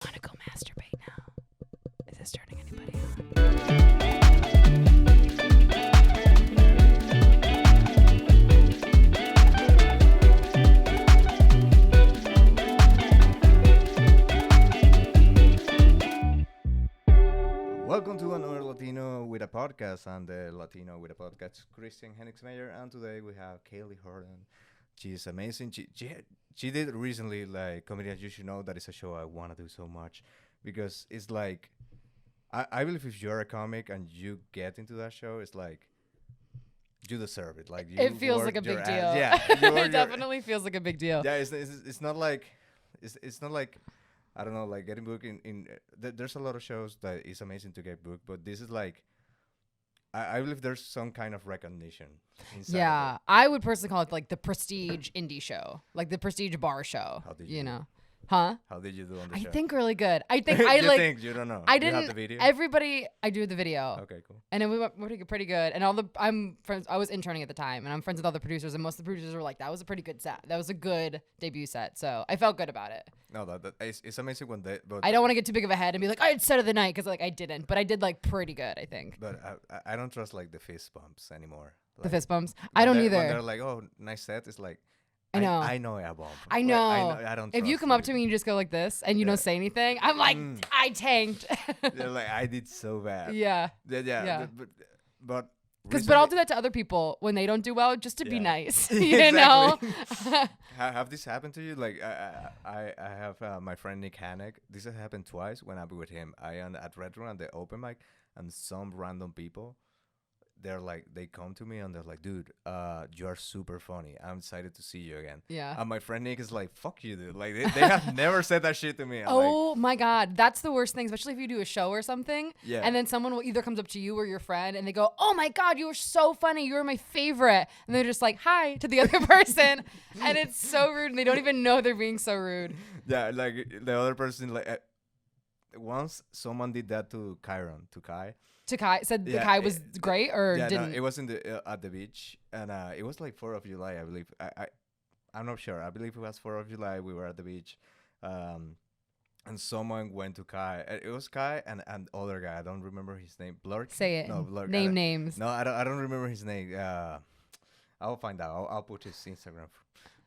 Want to go masturbate now? Is this turning anybody on? Welcome to another Latino with a podcast. I'm the Latino with a podcast, Christian Hennigsmeyer, and today we have Kayley Horton. She's amazing. She did recently like Comedians You Should Know. That is a show I want to do so much because it's like I believe if you're a comic and you get into that show, it's like you deserve it. Like it feels like a big deal. Yeah, it definitely feels like a big deal. Yeah, it's not like it's not like I don't know, like getting booked there's a lot of shows that it's amazing to get booked, but this is like I believe there's some kind of recognition inside. Yeah, I would personally call it like the prestige indie show, like the prestige bar show. How did you do? know? Huh? How did you do on the I show? think really good. I think You don't know. I You didn't. have the video? Everybody, I do the video. Okay, cool. And then we went pretty good. And I'm friends. I was interning at the time, and I'm friends with all the producers. And most of the producers were like, "That was a pretty good set. That was a good debut set." So I felt good about it. No, it's amazing when they. But I don't want to get too big of a head and be like, "I had set of the night," because like I didn't, but I did like pretty good. I think. But I don't trust like the fist bumps anymore. The Like, fist bumps. I don't either. When they're like, "Oh, nice set," it's like. I know. I know a bump. I know. I don't. If you trust come up to me and you just go like this and you don't say anything, I'm like, I tanked. They're like, I did so bad. Yeah. Yeah. But But I'll do that to other people when they don't do well, just to be nice. You Exactly. know. Have this happened to you? Like I have my friend Nick Hannock. This has happened twice when I'm with him. I am at Red Room at the open mic, and some random people, they're like, they come to me and they're like, dude, you are super funny. I'm excited to see you again. Yeah. And my friend Nick is like, fuck you, dude. Like they have never said that shit to me. I'm like, Oh my God. That's the worst thing, especially if you do a show or something. Yeah. And then someone will either comes up to you or your friend and they go, "Oh my God, you were so funny. You were my favorite." And they're just like, "Hi" to the other person. And it's so rude. And they don't even know they're being so rude. yeah, like the other person, like once someone did that to Kai. To Kai said the Yeah, Kai was great or Yeah, didn't. no, it was in the at the beach, and it was like 4th of July, I believe. I'm not sure. I believe it was 4th of July. We were at the beach, and someone went to Kai. It was Kai and other guy. I don't remember his name. Blurk. Say it. No, Blurk. Name names. No, I don't remember his name. I'll find out. I'll put his Instagram.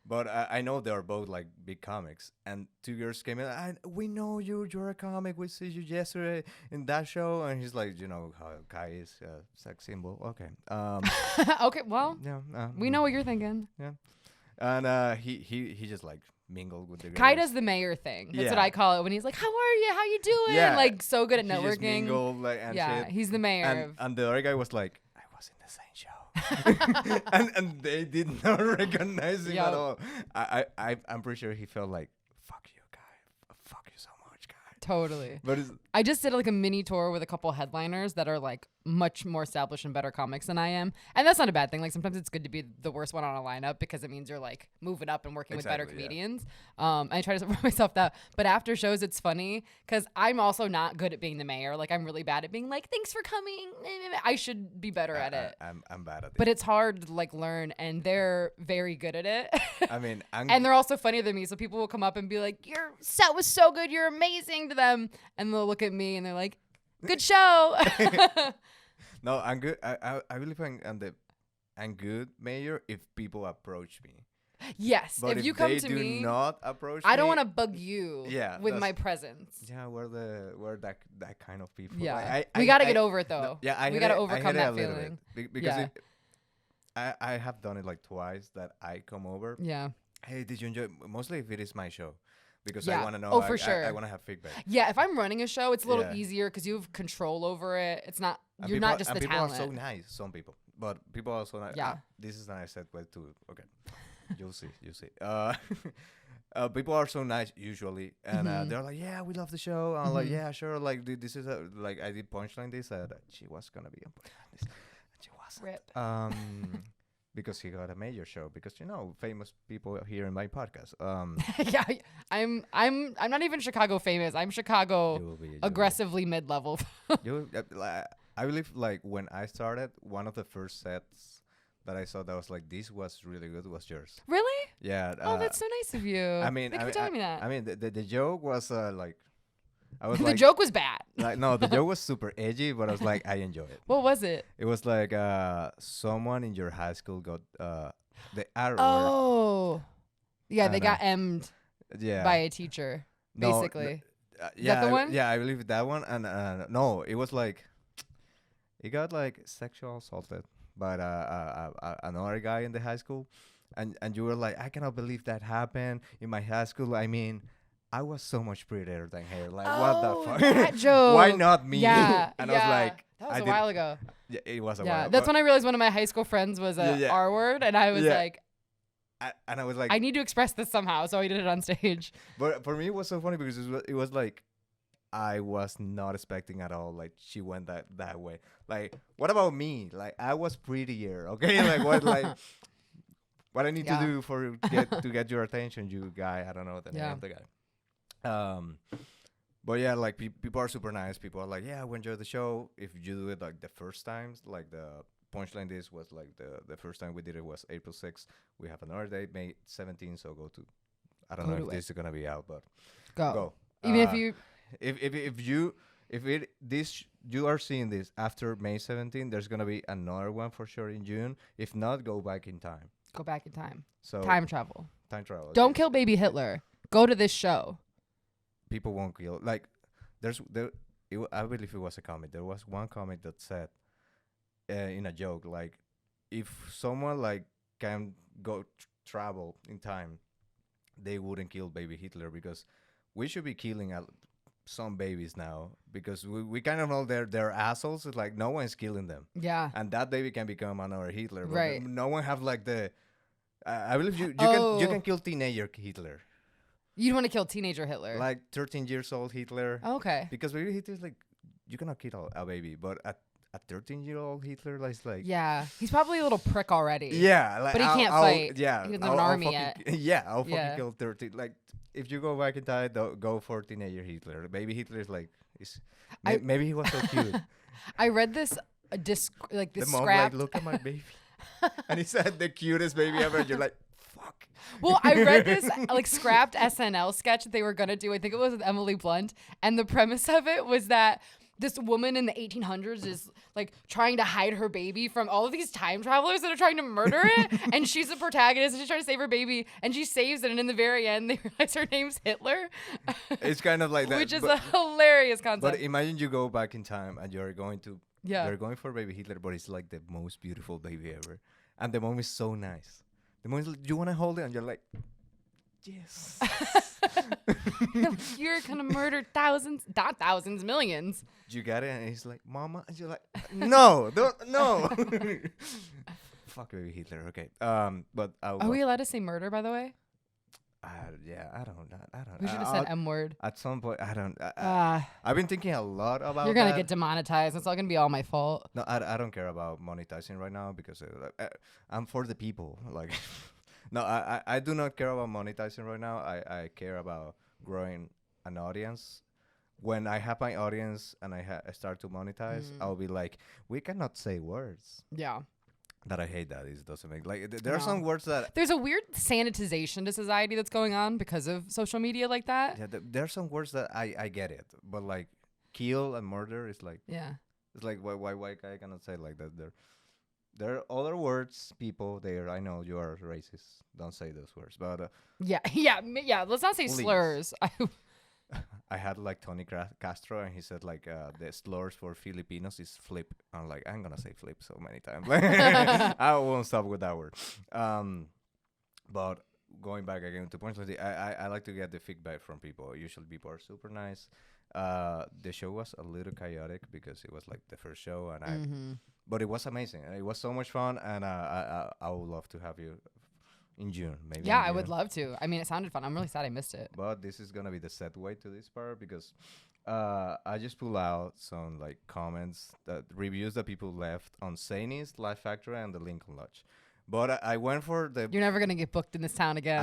But I know they are both like big comics, and 2 girls came in. We know you. You're a comic. We see you yesterday in that show, and he's like, you know how Kai is a sex symbol. Okay. Okay, well, Yeah. we know what you're thinking. Yeah. And he just like mingled with the girls. Kai does the mayor thing. That's what Yeah. I call it. When he's like, "How are you? How you doing?" Yeah. Like so good at He just networking. mingled, like, and Yeah, shit. he's the mayor. And the other guy was like, I was in the same show. and they did not recognize him Yo. at all. I'm pretty sure he felt like, fuck you, guy. Fuck you so much, guy. Totally. But it's, I just did like a mini tour with a couple headliners that are like much more established and better comics than I am. And that's not a bad thing. Like sometimes it's good to be the worst one on a lineup because it means you're like moving up and working with better Exactly, yeah. comedians. I try to support myself that. But after shows, it's funny because I'm also not good at being the mayor. Like I'm really bad at being like, "Thanks for coming." I should be better at it. I'm bad at it. But it's hard to like learn, and they're very good at it. I mean, And they're also funnier than me, so people will come up and be like, "Your set was so good, you're amazing" to them, and they'll look at me and they're like, "Good show." no, I'm good. I believe I'm good mayor if people approach me. Yes, But if you come they to do me, not approach I don't me, want to bug you. Yeah, with that's- my presence. Yeah, we're that kind of people. Yeah, Like, we got to get over it though. Yeah, we got to overcome that little feeling. bit. Because Yeah. I have done it like twice that I come over. Yeah. Hey, did you enjoy? Mostly if it is my show, because Yeah. I want to know. Oh, for I sure. want to have feedback. Yeah, if I'm running a show, it's a little Yeah. easier because you have control over it. It's not And you're people, not just and the people talent. are so nice. Some people, but people are also nice. Yeah. This is nice said way too. Okay, you'll see. People are so nice usually, and they're like, "Yeah, we love the show." And I'm like, "Yeah, sure." Like this is like I did punchline this. She was gonna be on punchline this, and she wasn't. Rip. Because he got a major show. Because famous people here in my podcast. Yeah, I'm not even Chicago famous. I'm Chicago you will be aggressively mid-level. I believe like when I started, one of the first sets that I saw that was like this was really good was yours. Really? Yeah. Oh, that's so nice of you. I mean, Thank you for telling me that. I mean, the joke was like I was The like, joke was bad. like, no, the joke was super edgy, but I was like, I enjoy it. What was it? It was like someone in your high school got the R word. Oh. Yeah, they And, got M'd Yeah. by a teacher, No, basically. yeah, that the one? Yeah, I believe that one. And no, it was like he got like sexual assaulted by another guy in the high school, and you were like, I cannot believe that happened in my high school. I mean, I was so much prettier than her. Like, what the fuck? That joke. Why not me? Yeah. And yeah. I was like, that was I a did- while ago. Yeah, it was a Yeah, while. that's but- when I realized one of my high school friends was a Yeah. R word, and I was Yeah. like, and I was like, I need to express this somehow, so I did it on stage. but for me, it was so funny because it was like I was not expecting at all. Like she went that way. Like, what about me? Like I was prettier, okay? Like what I need Yeah. to do to get your attention, you guy. I don't know the name Yeah. of the guy. But yeah, like people are super nice. People are like, yeah, we enjoy the show. If you do it like the first times, like the punchline this was like the first time we did it was April 6th. We have another date, May 17th. So go to. I don't Go know to if it. this is gonna be out, but Go. go. Even if you, if you are seeing this after May 17th, there's gonna be another one for sure in June. If not, go back in time. go back in time. So Time travel. time travel. Don't okay. kill baby Hitler. Go to this show. People won't kill. Like I believe it was a comic. There was one comic that said in a joke like, if someone like can go travel in time, they wouldn't kill baby Hitler because we should be killing some babies now because we kind of know they're assholes. It's like no one's killing them, Yeah. and that baby can become another Hitler. But Right. no one have like the. I believe you Oh. can kill teenager Hitler, You don't want to kill teenager Hitler. like 13 years old Hitler, Okay. because baby Hitler is like you cannot kill a baby, but a 13-year-old Hitler is like. Yeah. He's probably a little prick already. Yeah, like But he can't I'll- fight. Yeah, He doesn't have an army fucking, Yeah, I'll fucking Yeah. kill 13. Like, if you go back in time, go for teenager Hitler. Baby Hitler is like, I- maybe he was so cute. I read this this The mom scrapped. like, look at my baby, and he said the cutest baby ever. And you're like, fuck. Well, I read this like scrapped SNL sketch that they were gonna do. I think it was with Emily Blunt, and the premise of it was that this woman in the 1800s is like trying to hide her baby from all of these time travelers that are trying to murder it, and she's the protagonist and she's trying to save her baby, and she saves it, and in the very end they realize her name's Hitler. It's kind of like that. Which is but, a hilarious but concept. imagine you go back in time and you're going Yeah. for baby Hitler, but it's like the most beautiful baby ever, and the mom is so nice. The mom is like, you want to hold it, and you're like, yes. You're gonna murder thousands, not thousands, millions. You got it, and he's like, "Mama," and you're like, "No, don't, no." Fuck baby Hitler. Okay. But Are we allowed to say murder, by the way? yeah, I don't. We should have said M word. At some point, I don't. Ah, I've been thinking a lot about. you're gonna that. get demonetized. It's all gonna be all my fault. No, I don't care about monetizing right now because I'm for the people. Like, no, I do not care about monetizing right now. I care about growing an audience. When I have my audience and I start to monetize, I'll be like, we cannot say words. Yeah. That I hate that. It doesn't make like there are No. some words that There's a weird sanitization to society that's going on because of social media like that. yeah, there are some words that I get it, but like kill and murder is like Yeah. it's like why I cannot say like that. There are other words, people. There, I know you are racist. Don't say those words. But Yeah. Yeah. Let's not say Please. slurs. I had like Tony Castro, and he said like the slurs for Filipinos is flip. I'm like, I'm gonna say flip so many times. I won't stop with that word. But going back again to punchline, I like to get the feedback from people. Usually people are super nice. The show was a little chaotic because it was like the first show, and but it was amazing. It was so much fun, and I would love to have you in June, maybe. Yeah, in I would June. love to. I mean, it sounded fun. I'm really sad I missed it. But this is gonna be the segue to this part because I just pull out some like comments that reviews that people left on Zany's, Life Factory, and the Lincoln Lodge. But I went for the You're never gonna get booked in this town again.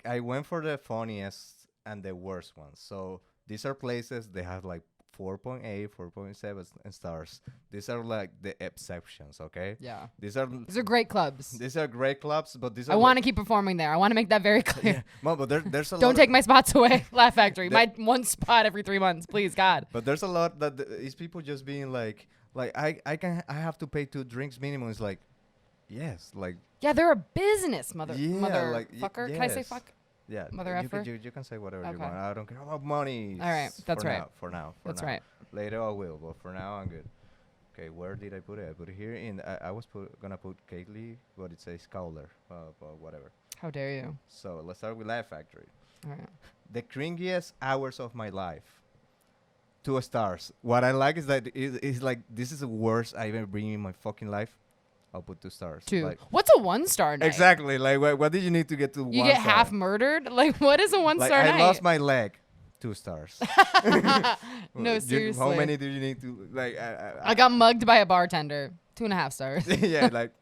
I went for the funniest and the worst ones. So these are places they have like 4.8, 4.7 stars. These are like the exceptions, okay? Yeah. These are Great clubs. these are great clubs, but these are I want to keep performing there. I want to make that very clear. yeah. Well, but there's a lot Don't take of, my spots away. Laugh Factory. There- My one spot every 3 months, please, God. but there's a lot that is people just being like I have to pay 2 drinks minimum. It's like, yes, like Yeah, they're a business, like, motherfucker. Can I say yes. fuck? yeah, Mother you effer? can you can say whatever you Okay. want. I don't care about money. All right, that's for right. Now, for now, for That's now. right. Later I will, but for now I'm good. Okay, where did I put it? I put it here in. I was gonna put Kayley, but it says Cowler, but whatever. How dare you? So let's start with Laugh Factory. All right. The cringiest hours of my life. 2 stars. What I like is that it's like this is the worst I've ever been in my fucking life. I'll put 2 stars. 2. Like, What's a 1-star night? exactly. Like what did you need to get to You 1 get star? half murdered? Like, what is a 1-star Like night? I lost my leg. 2 stars. No, seriously. How many do you need to like? I got mugged by a bartender. 2.5 stars. yeah, like,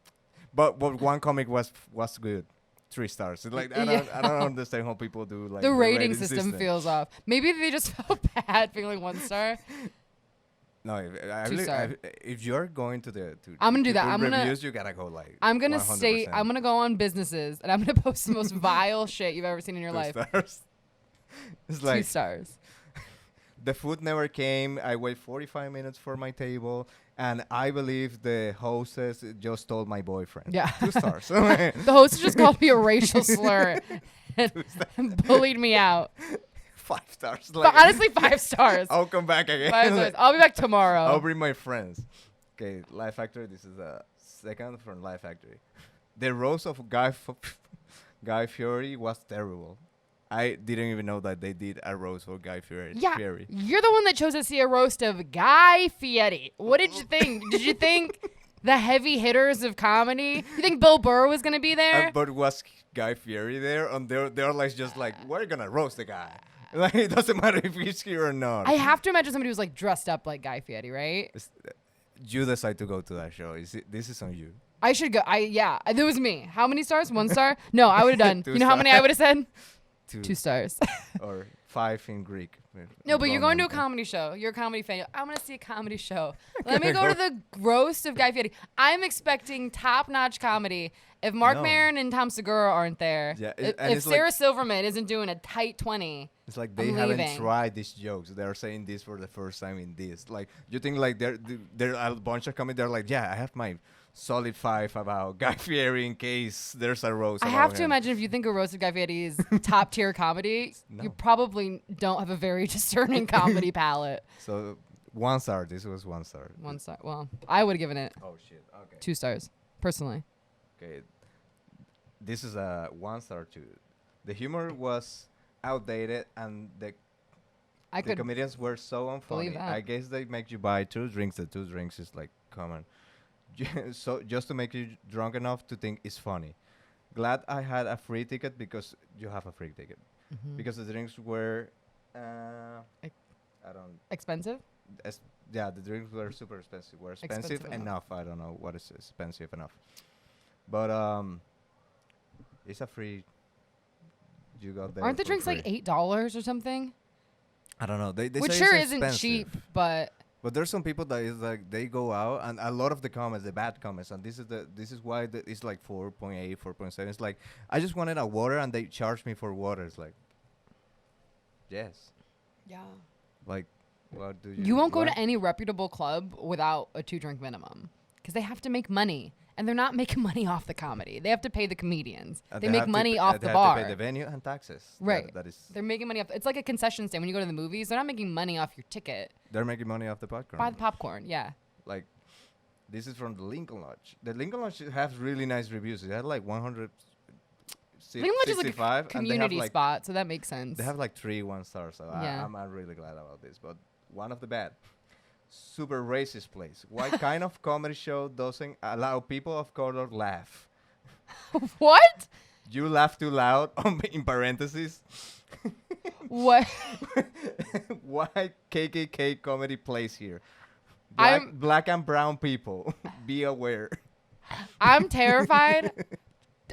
but one comic was good. 3 stars. It's like I don't understand how people do like The rating system feels off. Maybe they just felt bad being like 1 star. No, Two star. if you're going to the I'm gonna do that. put I'm gonna- reviews, you gotta go like. I'm gonna 100%. I'm gonna go on businesses and I'm gonna post the most vile shit you've ever seen in your 2 life. stars. It's 2 like stars. the food never came. I wait 45 minutes for my table, and I believe the hostess just stole my boyfriend. Yeah. 2 stars. The host just called me a racial slur and bullied me out. 5 stars. But honestly, 5 stars. I'll come back again. 5 stars. I'll be back tomorrow. I'll bring my friends. Okay, Life Factory. This is a second from Life Factory. The roast of Guy Fieri was terrible. I didn't even know that they did a roast for Guy Fieri. Yeah, you're the one that chose to see a roast of Guy Fieri. What did you think? Did you think the heavy hitters of comedy? You think Bill Burr was gonna be there? But was Guy Fieri there? And they're like just like, we're gonna roast the guy. Like it doesn't matter if he's here or not. I have to imagine somebody who's like dressed up like Guy Fieri, right? You decide to go to that show. This is on you. I should go. Yeah, it was me. How many stars? 1 star? No, I would have done. 2 You know how many I would have said? 2 2 stars. or 5 in Greek. No, but you're going to a Roman. comedy show. You're a comedy fan. I'm going to see a comedy show. Let me go to the roast of Guy Fieri. I'm expecting top-notch comedy. If Mark No. Maron and Tom Segura aren't there, Yeah, if and it's Sarah like- Silverman isn't doing a tight 20, It's like they I'm haven't leaving. tried these jokes. They're saying this for the first time in this. Like you think like they're a bunch of comedy. They're like, yeah, I have my solid 5 about Guy Fieri in case there's a roast. I about have to him. imagine if you think a roast of Guy Fieri is top-tier comedy, No. you probably don't have a very discerning comedy palette. So 1 star. This was 1 star. 1 star. Well, I would have given it Oh shit. Okay. 2 stars, personally. Okay. This is a 1 star too. The humor was outdated and the I could. comedians were so unfunny. believe that. I guess they make you buy 2 drinks. The 2 drinks is like common. So just to make you drunk enough to think it's funny. Glad I had a free ticket because you have a free ticket. Mhm. Because the drinks were, Ex- I don't. Expensive? Yeah, the drinks were super expensive. Were expensive, Expensive enough. I don't know what is expensive enough. But it's a free. You got there. Aren't the for drinks free. like $8 or something? I don't know. They Which say sure it's isn't cheap, expensive. but But there's some people that is like they go out and a lot of the comments, the bad comments, and this is why it's like 4.8, 4.7. It's like I just wanted a water and they charged me for water. It's like, yes, yeah. like what do you? You won't go what? to any reputable club without a 2-drink minimum because they have to make money. And they're not making money off the comedy. They have to pay the comedians. And They have make to money pay- off they the have bar. to pay the venue and taxes. Right. That is. They're making money off. It's like a concession stand when you go to the movies. They're not making money off your ticket. They're making money off the popcorn. Buy the popcorn. Yeah. Like, this is from the Lincoln Lodge. The Lincoln Lodge has really nice reviews. It had like 100. I think much is like a 65, and they have community like spot, so that makes sense. They have like 3 1-stars, so Yeah. I'm really glad about this. But one of the bad, super racist place. What kind of comedy show doesn't allow people of color laugh? What? You laugh too loud, in parentheses. What? Why KKK comedy plays here? I'm- Black and brown people, be aware. I'm terrified.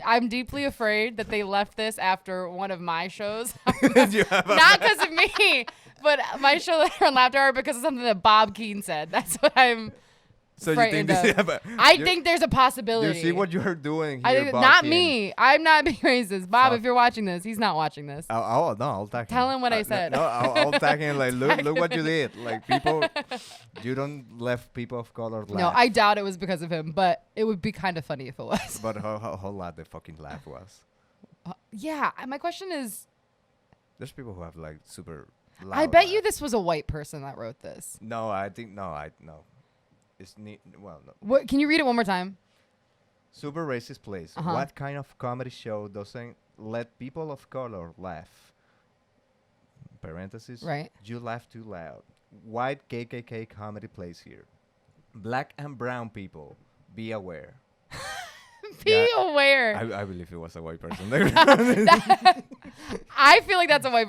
I'm deeply afraid that they left this after one of my shows. You have a- Not because of me, But my show that everyone laughed at her because of something that Bob Keane said. That's what I'm So frightened you think of. this? I think there's a possibility. You see what you're doing I here, think, Bob not Keane. me. I'm not being racist. Bob, Fuck. if you're watching this, he's not watching this. I'll tag him. Tell him what I said. No, I'll tag him. Like, look what you did. Like, people, you don't left people of color laugh. No, I doubt it was because of him, but it would be kind of funny if it was. But how loud the fucking laugh was. Yeah, my question is, There's people who have like super loud. I bet you laugh. this was a white person that wrote this. No, I think no. It's no. What? Can you read it one more time? Super racist place. Uh-huh. What kind of comedy show doesn't let people of color laugh? Parentheses. Right. You laugh too loud. White KKK comedy plays here. Black and brown people, be aware. Be aware. I believe it was a white person. I feel like that's a white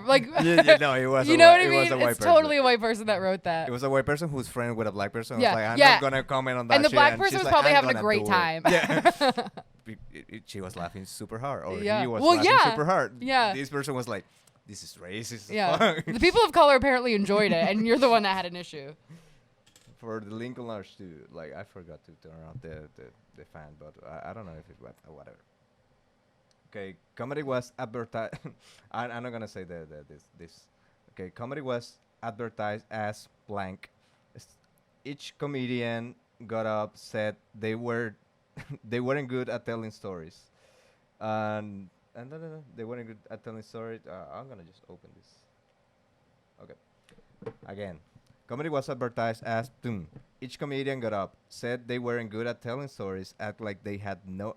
no, it was. you a know whi- what I it mean? was a white It's person. totally a white person that wrote that. It was a white person who's friend with a black person. Yeah, Was like, I'm yeah. not gonna comment on that. And the shit. black And person she's was like, probably "I'm having a gonna great do it." time. Yeah. She was laughing super hard, or Yeah. he was Well, laughing yeah. super hard. Yeah. This person was like, "This is racist." as Yeah. fuck." The people of color apparently enjoyed it, and you're the one that had an issue. For the Lincoln Large too, like I forgot to turn on the fan, but I don't know if it was whatever. Okay, comedy was advertised. I'm not gonna say this. Okay, comedy was advertised as blank. Each comedian got up, said they were they weren't good at telling stories, and they weren't good at telling stories. I'm gonna just open this. Okay, again. Comedy was advertised as boom. Each comedian got up, said they weren't good at telling stories, act like they had no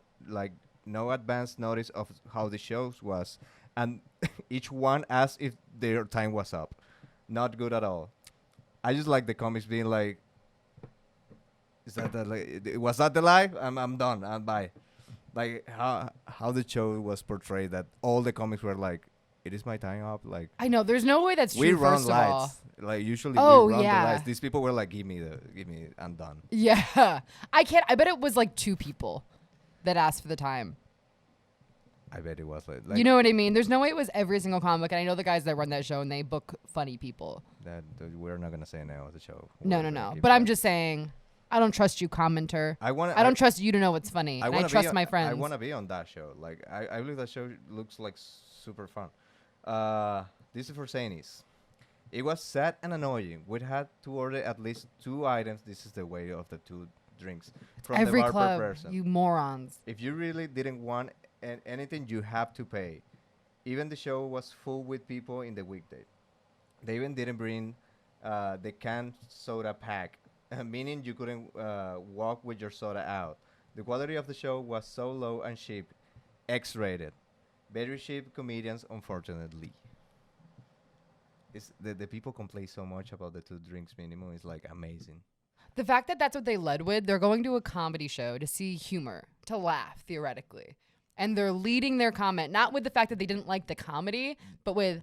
advance notice of how the show was, and each one asked if their time was up. Not good at all. I just like the comics being like, "Is that was that the live? I'm done. I'm bye." Like how the show was portrayed, that all the comics were like, "It is my time up." Like, I know. There's no way that's we true, run first of all. lights. Like usually Oh, we run yeah. the lights. These people were like, give me, I'm done. Yeah. I bet it was like 2 people that asked for the time. I bet it was like You know what I mean? There's no way it was every single comic. And I know the guys that run that show and they book funny people. that we're not gonna say no of the show. No. We're gonna keep But I'm that. just saying, I don't trust you, commenter. I want. I don't trust you to know what's funny. I trust my friends. I want to be on that show. Like I believe that show looks like super fun. This is for Zanies. It was sad and annoying. We had to order at least 2 items. This is the way of the 2 drinks from Every the bar club, per person. you morons. If you really didn't want anything, you have to pay. Even the show was full with people in the weekday. They even didn't bring the canned soda pack, meaning you couldn't walk with your soda out. The quality of the show was so low and cheap, X-rated. Very cheap comedians, unfortunately. It's the people complain so much about the 2 drinks minimum is like amazing. The fact that that's what they led with, they're going to a comedy show to see humor, to laugh, theoretically. And they're leading their comment, not with the fact that they didn't like the comedy, but with,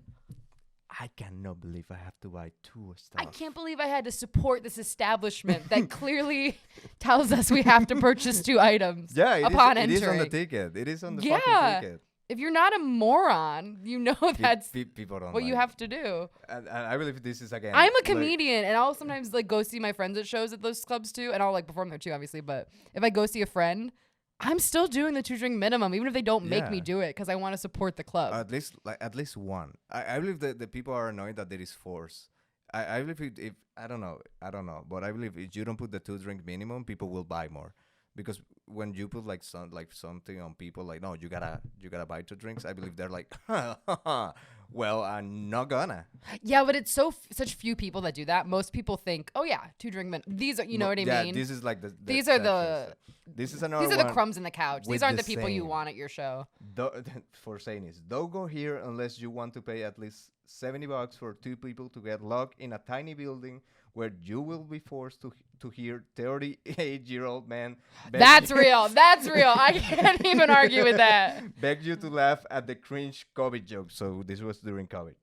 I cannot believe I have to buy 2 stuff. I can't believe I had to support this establishment that clearly tells us we have to purchase 2 items Yeah, upon it entering. is on the ticket. It is on the Yeah. fucking ticket. If you're not a moron, you know that's People don't what you like have to do. And I believe this is again. I'm a like- comedian, and I'll sometimes like go see my friends at shows at those clubs too, and I'll like perform there too, obviously. But if I go see a friend, I'm still doing the 2 drink minimum, even if they don't make me Yeah. do it, because I want to support the club. at least one. I believe that the people are annoyed that there is force. I believe if I don't know, but I believe if you don't put the 2 drink minimum, people will buy more. Because when you put like something on people, like, no, you gotta buy 2 drinks, I believe they're like, well, I'm not gonna. Yeah, but it's such few people that do that. Most people think, oh yeah, 2 drink minimum. These are, you know what I Yeah, mean? this is like These are the This is another these are the one crumbs in the couch. These with aren't the the people you same. want at your show. For saying is, don't go here unless you want to pay at least $70 for 2 people to get locked in a tiny building where you will be forced to hear 38-year-old man That's real. That's real. I can't even argue with that. beg you to laugh at the cringe COVID joke. So this was during COVID.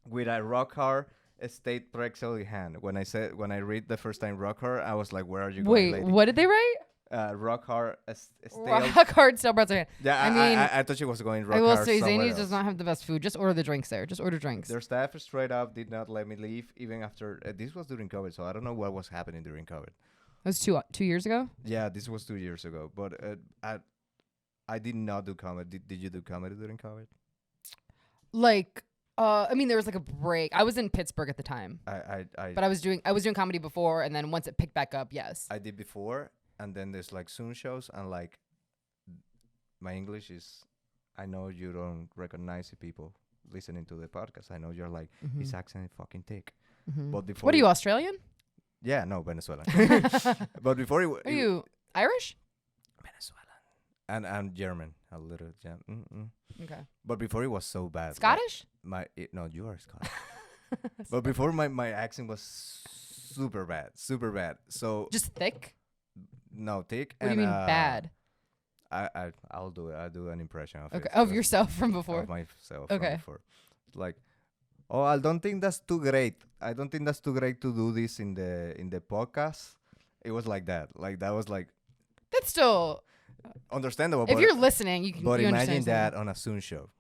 With a rock hard state pretzel in hand. When I read the first time rock hard, I was like, where are you going, Wait, lady? what did they write? rock hard stale. Rock hard stale pretzel. Yeah, I mean, I thought she was going rock I will hard say somewhere Zanies else. does not have the best food. Just order the drinks there. Just order drinks. Their staff straight up did not let me leave even after this was during COVID, so I don't know what was happening during COVID. That was 2 years ago. Yeah, this was 2 years ago, but I did not do comedy. Did you do comedy during COVID? Like, I mean, there was like a break. I was in Pittsburgh at the time, but I was doing comedy before, and then once it picked back up, yes. I did before, and then there's like Zoom shows, and like my English is. I know you don't recognize the people listening to the podcast. I know you're like his accent is fucking thick. But before What are you, Australian? Yeah, no, Venezuelan. But before Are you Irish? Venezuelan and German a little. Yeah. Okay. But before it was so bad. Scottish? Like, no, you are Scottish. But before my accent was super bad. So Just thick? no, thick. What do you mean bad? I'll do it. I'll do an impression of Okay. it. Of yourself from before? Of myself. Okay. From before. Like, oh, I don't think that's too great. I don't think that's too great to do this in the podcast. It was like that. Like that was like That's still. understandable. If but, you're listening, you can. but you imagine understand that on a Zoom show.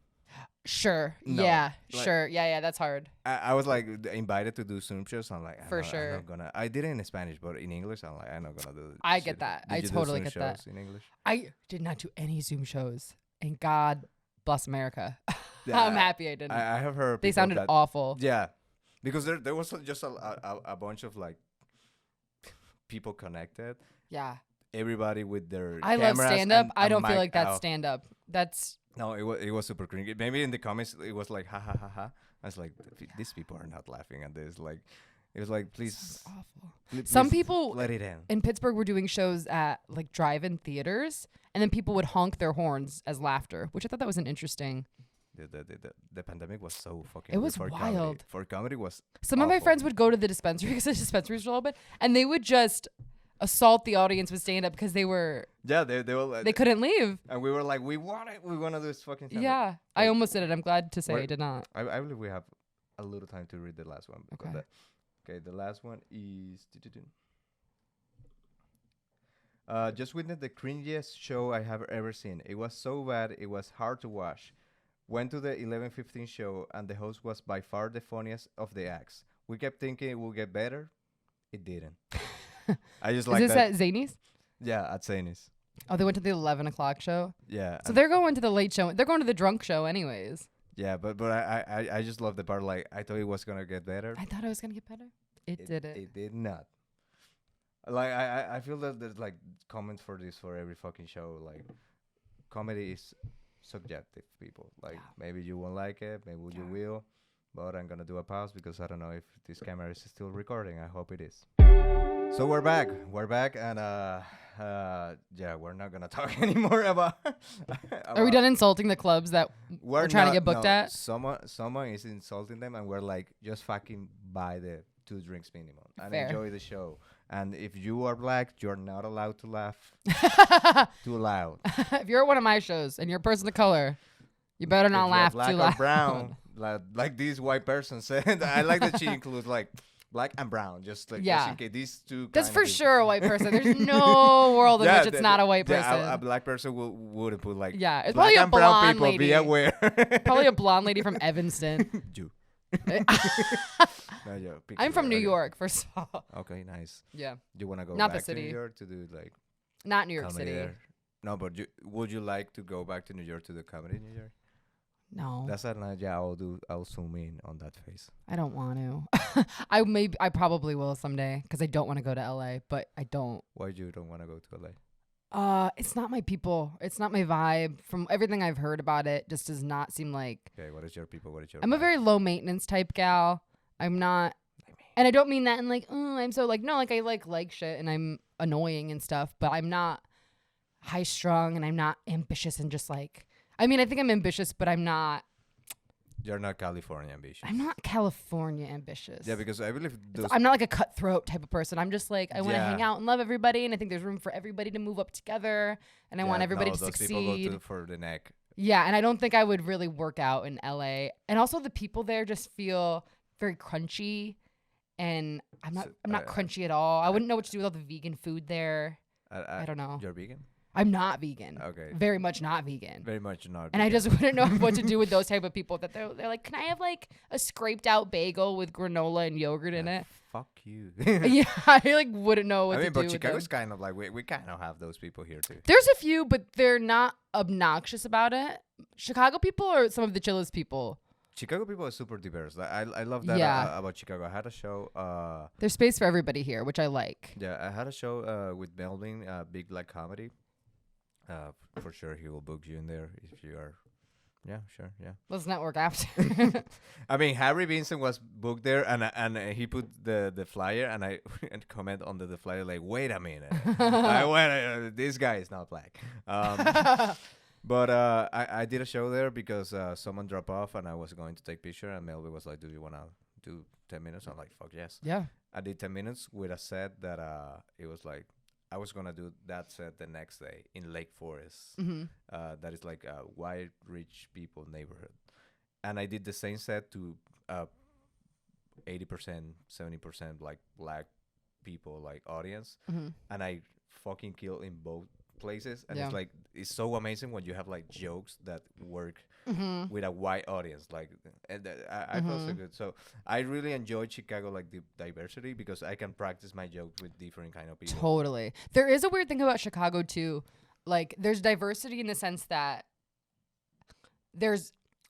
Sure. No, Yeah. like- Sure. Yeah. That's hard. I was like invited to do Zoom shows. I'm like, For I'm sure. not gonna. I did it in Spanish, but in English, I'm like, I'm not gonna do it. I get that. I totally get that. In English. I did not do any Zoom shows, and God bless America. Yeah, I'm happy I didn't. I have heard. They people sounded that, awful. Yeah, because there was just a bunch of like people connected. Yeah. Everybody with their. I love cameras stand up. and I a don't feel mic like that's out. stand up. That's No, it was super cringy. Maybe in the comments it was like ha ha ha ha. I was like, these people are not laughing at this. Like, it was like, please. awful. Please Some people let it in. in Pittsburgh were doing shows at like drive-in theaters, and then people would honk their horns as laughter, which I thought that was an interesting. The pandemic was so fucking. It weird was for wild. Comedy. For comedy was. Some of my awful. friends would go to the dispensary because the dispensaries were open, and they would just assault the audience with stand up because they Yeah, they were. they couldn't leave. And we were like, we want it. We want to do this fucking. stand-up. Yeah, I almost did it. I'm glad to say Where- I did not. I believe we have a little time to read the last one. Okay. Okay, the last one is. Just witnessed the cringiest show I have ever seen. It was so bad, it was hard to watch. Went to the 11:15 show, and the host was by far the funniest of the acts. We kept thinking it would get better. It didn't. I just Is like this that. at Zanies? Yeah, at Zanies. Oh, they went to the 11 o'clock show. Yeah. So and- they're going to the late show. They're going to the drunk show anyways. yeah, but I just love the part. Like, I thought it was gonna get better. I thought it was going to get better. It did it. It did not. Like, I feel that there's like comments for this for every fucking show. Like, comedy is subjective, people. Like, maybe you won't like it, maybe you will. But I'm gonna do a pause because I don't know if this camera is still recording. I hope it is. So we're back, and yeah, we're not gonna talk anymore about. Are we done insulting the clubs that we're trying to get booked at? Someone is insulting them, and we're like, just fucking buy the 2 drinks minimum and Fair. enjoy the show. And if you are black, you're not allowed to laugh too loud. If you're at one of my shows and you're a person of color, you better not If you're laugh black too or loud. brown, like this white person said. I like that she includes like black and brown, just like just in case these two. That's kind for of sure a white person. There's no world in which it's not a white person. A black person wouldn't put like. Yeah, it's black probably a and brown blonde people. lady. Be aware. Probably a blonde lady from Evanston. Jew. No, yeah, I'm from New okay. York, first of all. Okay, nice. Yeah, You wanna go Not the back to New city. York to do like not New York comedy City. there? No, but would you like to go back to New York to do comedy in New York? No, That's not. Yeah, I'll zoom in on that face. I don't want to. I probably will someday because I don't want to go to LA, but I don't. Why you don't want to go to LA? It's not my people. It's not my vibe. From everything I've heard about it, just does not seem like. Okay, what is your people? What is your? I'm a vibe? very low maintenance type gal. I'm not, and I don't mean that in like, I'm so like, no, like I like shit and I'm annoying and stuff, but I'm not high strung and I'm not ambitious and just like, I mean, I think I'm ambitious, but I'm not. You're not California ambitious. I'm not California ambitious. Yeah, because I believe those. I'm not like a cutthroat type of person. I'm just like, I want to Yeah. hang out and love everybody, and I think there's room for everybody to move up together, and I want everybody to those succeed. people go to for the neck. Yeah, and I don't think I would really work out in LA. And also the people there just feel very crunchy, and I'm not crunchy at all. I wouldn't know what to do with all the vegan food there. I don't know. You're vegan? I'm not vegan. Okay. Very much not vegan. Very much not. And I vegan. just wouldn't know what to do with those type of people that they're like, can I have like a scraped out bagel with granola and yogurt in it? Fuck you. Yeah, I like wouldn't know what I mean, to do but with Chicago's them. kind of like we kind of have those people here too. There's a few, but they're not obnoxious about it. Chicago people are some of the chillest people. Chicago people are super diverse. I love that Yeah. about Chicago. I had a show. There's space for everybody here, which I like. Yeah, I had a show with Melvin, Big Black Comedy. For sure, he will book you in there if you are. Yeah, sure, yeah. Let's network after. I mean, Harry Vincent was booked there, and he put the flyer, and I and comment under the flyer like, wait a minute, this guy is not black. But I did a show there because someone dropped off, and I was going to take picture, and Melvin was like, do you want to do 10 minutes? I'm like, fuck yes. Yeah. I did 10 minutes with a set that it was like I was gonna do that set the next day in Lake Forest. Mm-hmm. That is like a white rich people neighborhood, and I did the same set to 80%, 70% like black people like audience, Mm-hmm. and I fucking kill in both places, and Yeah. it's like it's so amazing when you have like jokes that work Mm-hmm. with a white audience, like, and I felt so good. So I really enjoyed Chicago, like the diversity, because I can practice my jokes with different kind of people. Totally. There is a weird thing about Chicago too. Like there's diversity in the sense that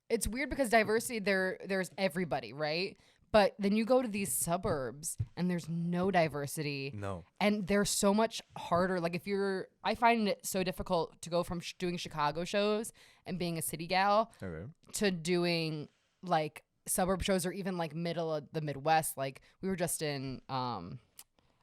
it's weird because diversity there's everybody, right? But then you go to these suburbs and there's no diversity. No. And they're so much harder. Like I find it so difficult to go from doing Chicago shows and being a city gal Okay. to doing like suburb shows or even like middle of the Midwest. Like we were just in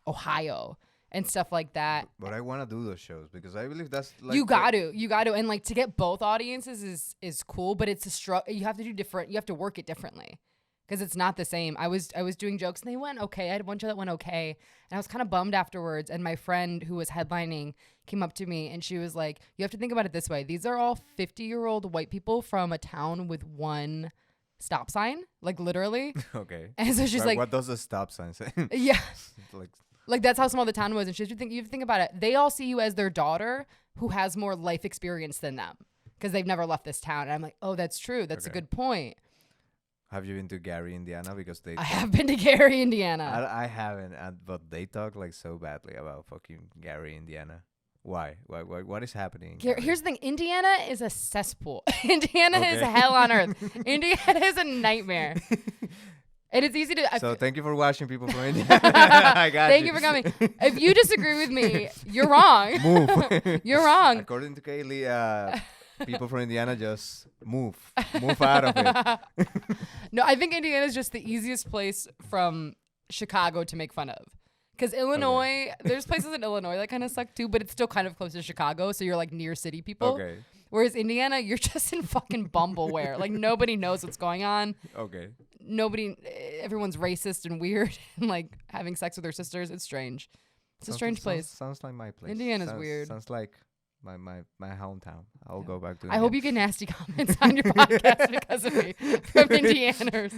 Ohio and stuff like that. But I want to do those shows because I believe that's like you got to, and like to get both audiences is cool, but it's a struggle. You have to do different. You have to work it differently. Because it's not the same. I was doing jokes and they went okay. I had a bunch of that went okay. And I was kind of bummed afterwards. And my friend who was headlining came up to me and she was like, you have to think about it this way. These are all 50-year-old white people from a town with one stop sign, like literally. Okay. And so she's like, what does the stop sign say? yeah. Like, Like that's how small the town was. And she's you think about it. They all see you as their daughter who has more life experience than them because they've never left this town. And I'm like, oh, that's true. That's a Okay. good point. have you been to Gary, Indiana? Because I have been to Gary, Indiana. I haven't, but they talk like so badly about fucking Gary, Indiana. Why? What is happening? in Gary? Here's the thing. Indiana is a cesspool. Indiana is Okay. hell on earth. Indiana is a nightmare. And it's easy to... So thank you for watching, people from Indiana. I got Thank you for coming. If you disagree with me, you're wrong. Move. You're wrong. According to Kayley, people from Indiana just move out of it. No, I think Indiana is just the easiest place from Chicago to make fun of. Because Illinois, there's places in Illinois that kind of suck too, but it's still kind of close to Chicago, so you're like near city people. Okay. Whereas Indiana, you're just in fucking Bumbleware. Like nobody knows what's going on. Okay. Everyone's racist and weird and like having sex with their sisters. It's strange. It's a strange place. Sounds like my place. Indiana's weird. Sounds like my hometown. I'll go back to I hope you get nasty comments on your podcast because of me from Indianers.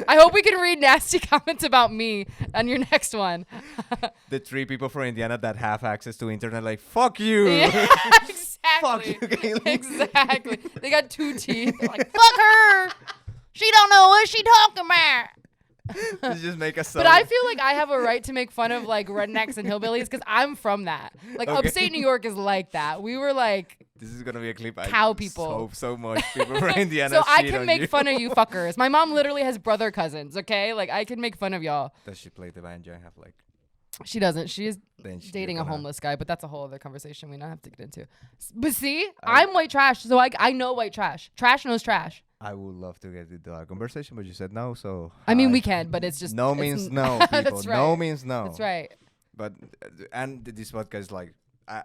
I hope we can read nasty comments about me on your next one. The 3 people from Indiana that have access to internet, like, fuck you. Yeah, exactly. Fuck you, Kayley. Exactly. They got 2 teeth. They're like, fuck her. She don't know what she talking about. Let's just make a song. But I feel like I have a right to make fun of like rednecks and hillbillies because I'm from that. Like Okay. upstate New York is like that. We were like This is gonna be a clip. Cow I people. hope so much people from Indiana. so I shit can on make you. fun of you fuckers. My mom literally has brother cousins, okay? Like I can make fun of y'all. Does she play the banjo and have like? She doesn't. She is Then dating you're a gonna- homeless guy, but that's a whole other conversation we don't have to get into. But see, I'm white trash, so I know white trash. Trash knows trash. I would love to get into a conversation, but you said no, so. I mean, we can, but it's just no it's means n- no, people. That's right. No means no. That's right. But and this podcast is like, I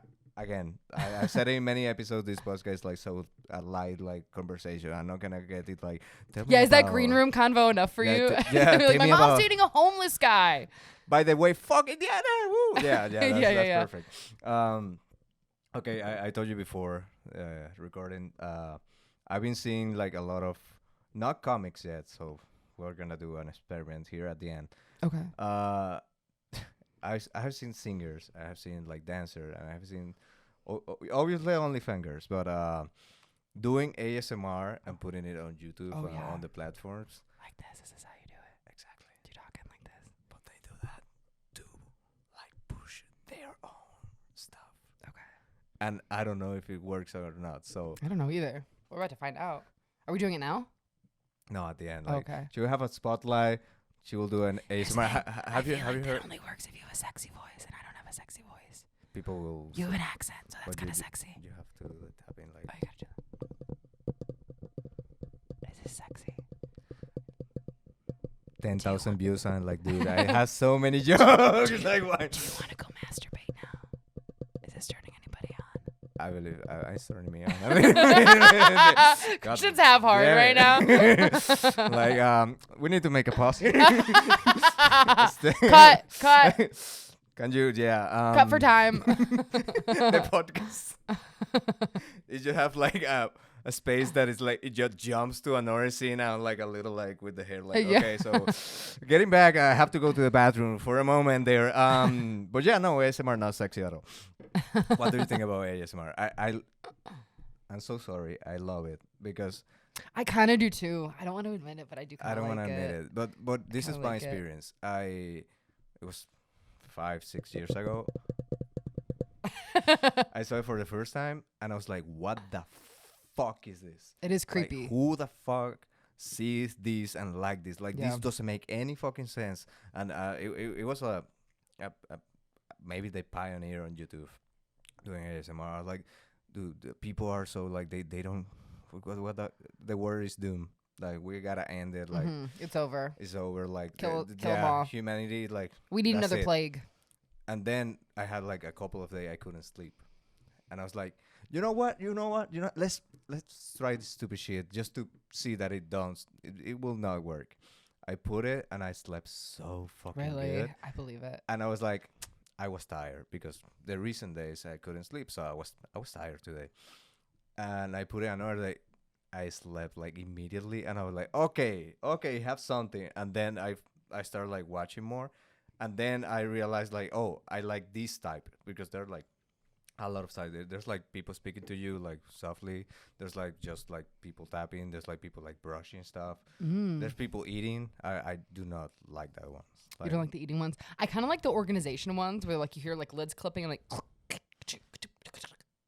said it in many episodes. This podcast is like so a light like conversation. I'm not gonna get it like. Tell me Yeah, is that about- green room convo enough for Yeah, you? yeah, Be like, tell my me mom's about- dating a homeless guy. By the way, fuck Indiana. Woo. Yeah, that's Yeah. perfect. Okay, I told you before recording. I've been seeing like a lot of not comics yet, so we're gonna do an experiment here at the end. Okay. I have seen singers, I have seen like dancer, and I have seen obviously only fingers, but doing ASMR and putting it on YouTube on the platforms. Like this. This is how you do it. Exactly. You talking like this. But they do that to like push their own stuff. Okay. And I don't know if it works or not. So I don't know either. We're about to find out. Are we doing it now? no, at the end, like Okay. she will have a spotlight. She will do an ASMR. Have you heard? That only works if you have a sexy voice, and I don't have a sexy voice. People will. You have an accent, so that's but kind of sexy. You have to tap in like. Oh, you gotta do that. This is sexy. 10,000 views and like, dude, I have so many jokes. Like, why? Do you want to go masturbate now? Is this turning anybody on? I believe it's turning me on. I mean, Christian's half hard right now. Like, we need to make a pause. Cut. Can you, Cut for time. The podcast. You should have like a space that is like, it just jumps to another scene and like a little like with the hair like, Yeah. okay, so getting back, I have to go to the bathroom for a moment there. But yeah, no, ASMR not sexy at all. What do you think about ASMR? I'm so sorry. I love it because I kind of do too. I don't want to admit it, but I do kind I of don't like want to admit it. But this is kinda my like it. experience. It was 5-6 years ago. I saw it for the first time and I was like, what the fuck is this? It is Like, creepy. who the fuck sees this and like this? Like, Yeah. this doesn't make any fucking sense. And it was a maybe the pioneer on YouTube doing ASMR. I was like, dude, the people are so like they don't what the word is doom. Like, we gotta end it. Like, It's over. it's over. Like, Kill 'em all. humanity. Like, We need that's another it. plague. And then I had like a couple of days I couldn't sleep, and I was like, you know what? Let's try this stupid shit just to see that it will not work. I put it and I slept so fucking Really? good. I believe it. And I was like, I was tired because the recent days I couldn't sleep, so I was tired today. And I put it another day. I slept like immediately, and I was like, okay, have something. And then I started like watching more, and then I realized like, oh, I like this type because they're like a lot of sides. There's like people speaking to you like softly. There's like just like people tapping. There's like people like brushing stuff. There's people eating. I do not like that one. You don't like the eating ones? I kind of like the organization ones where like you hear like lids clipping and like.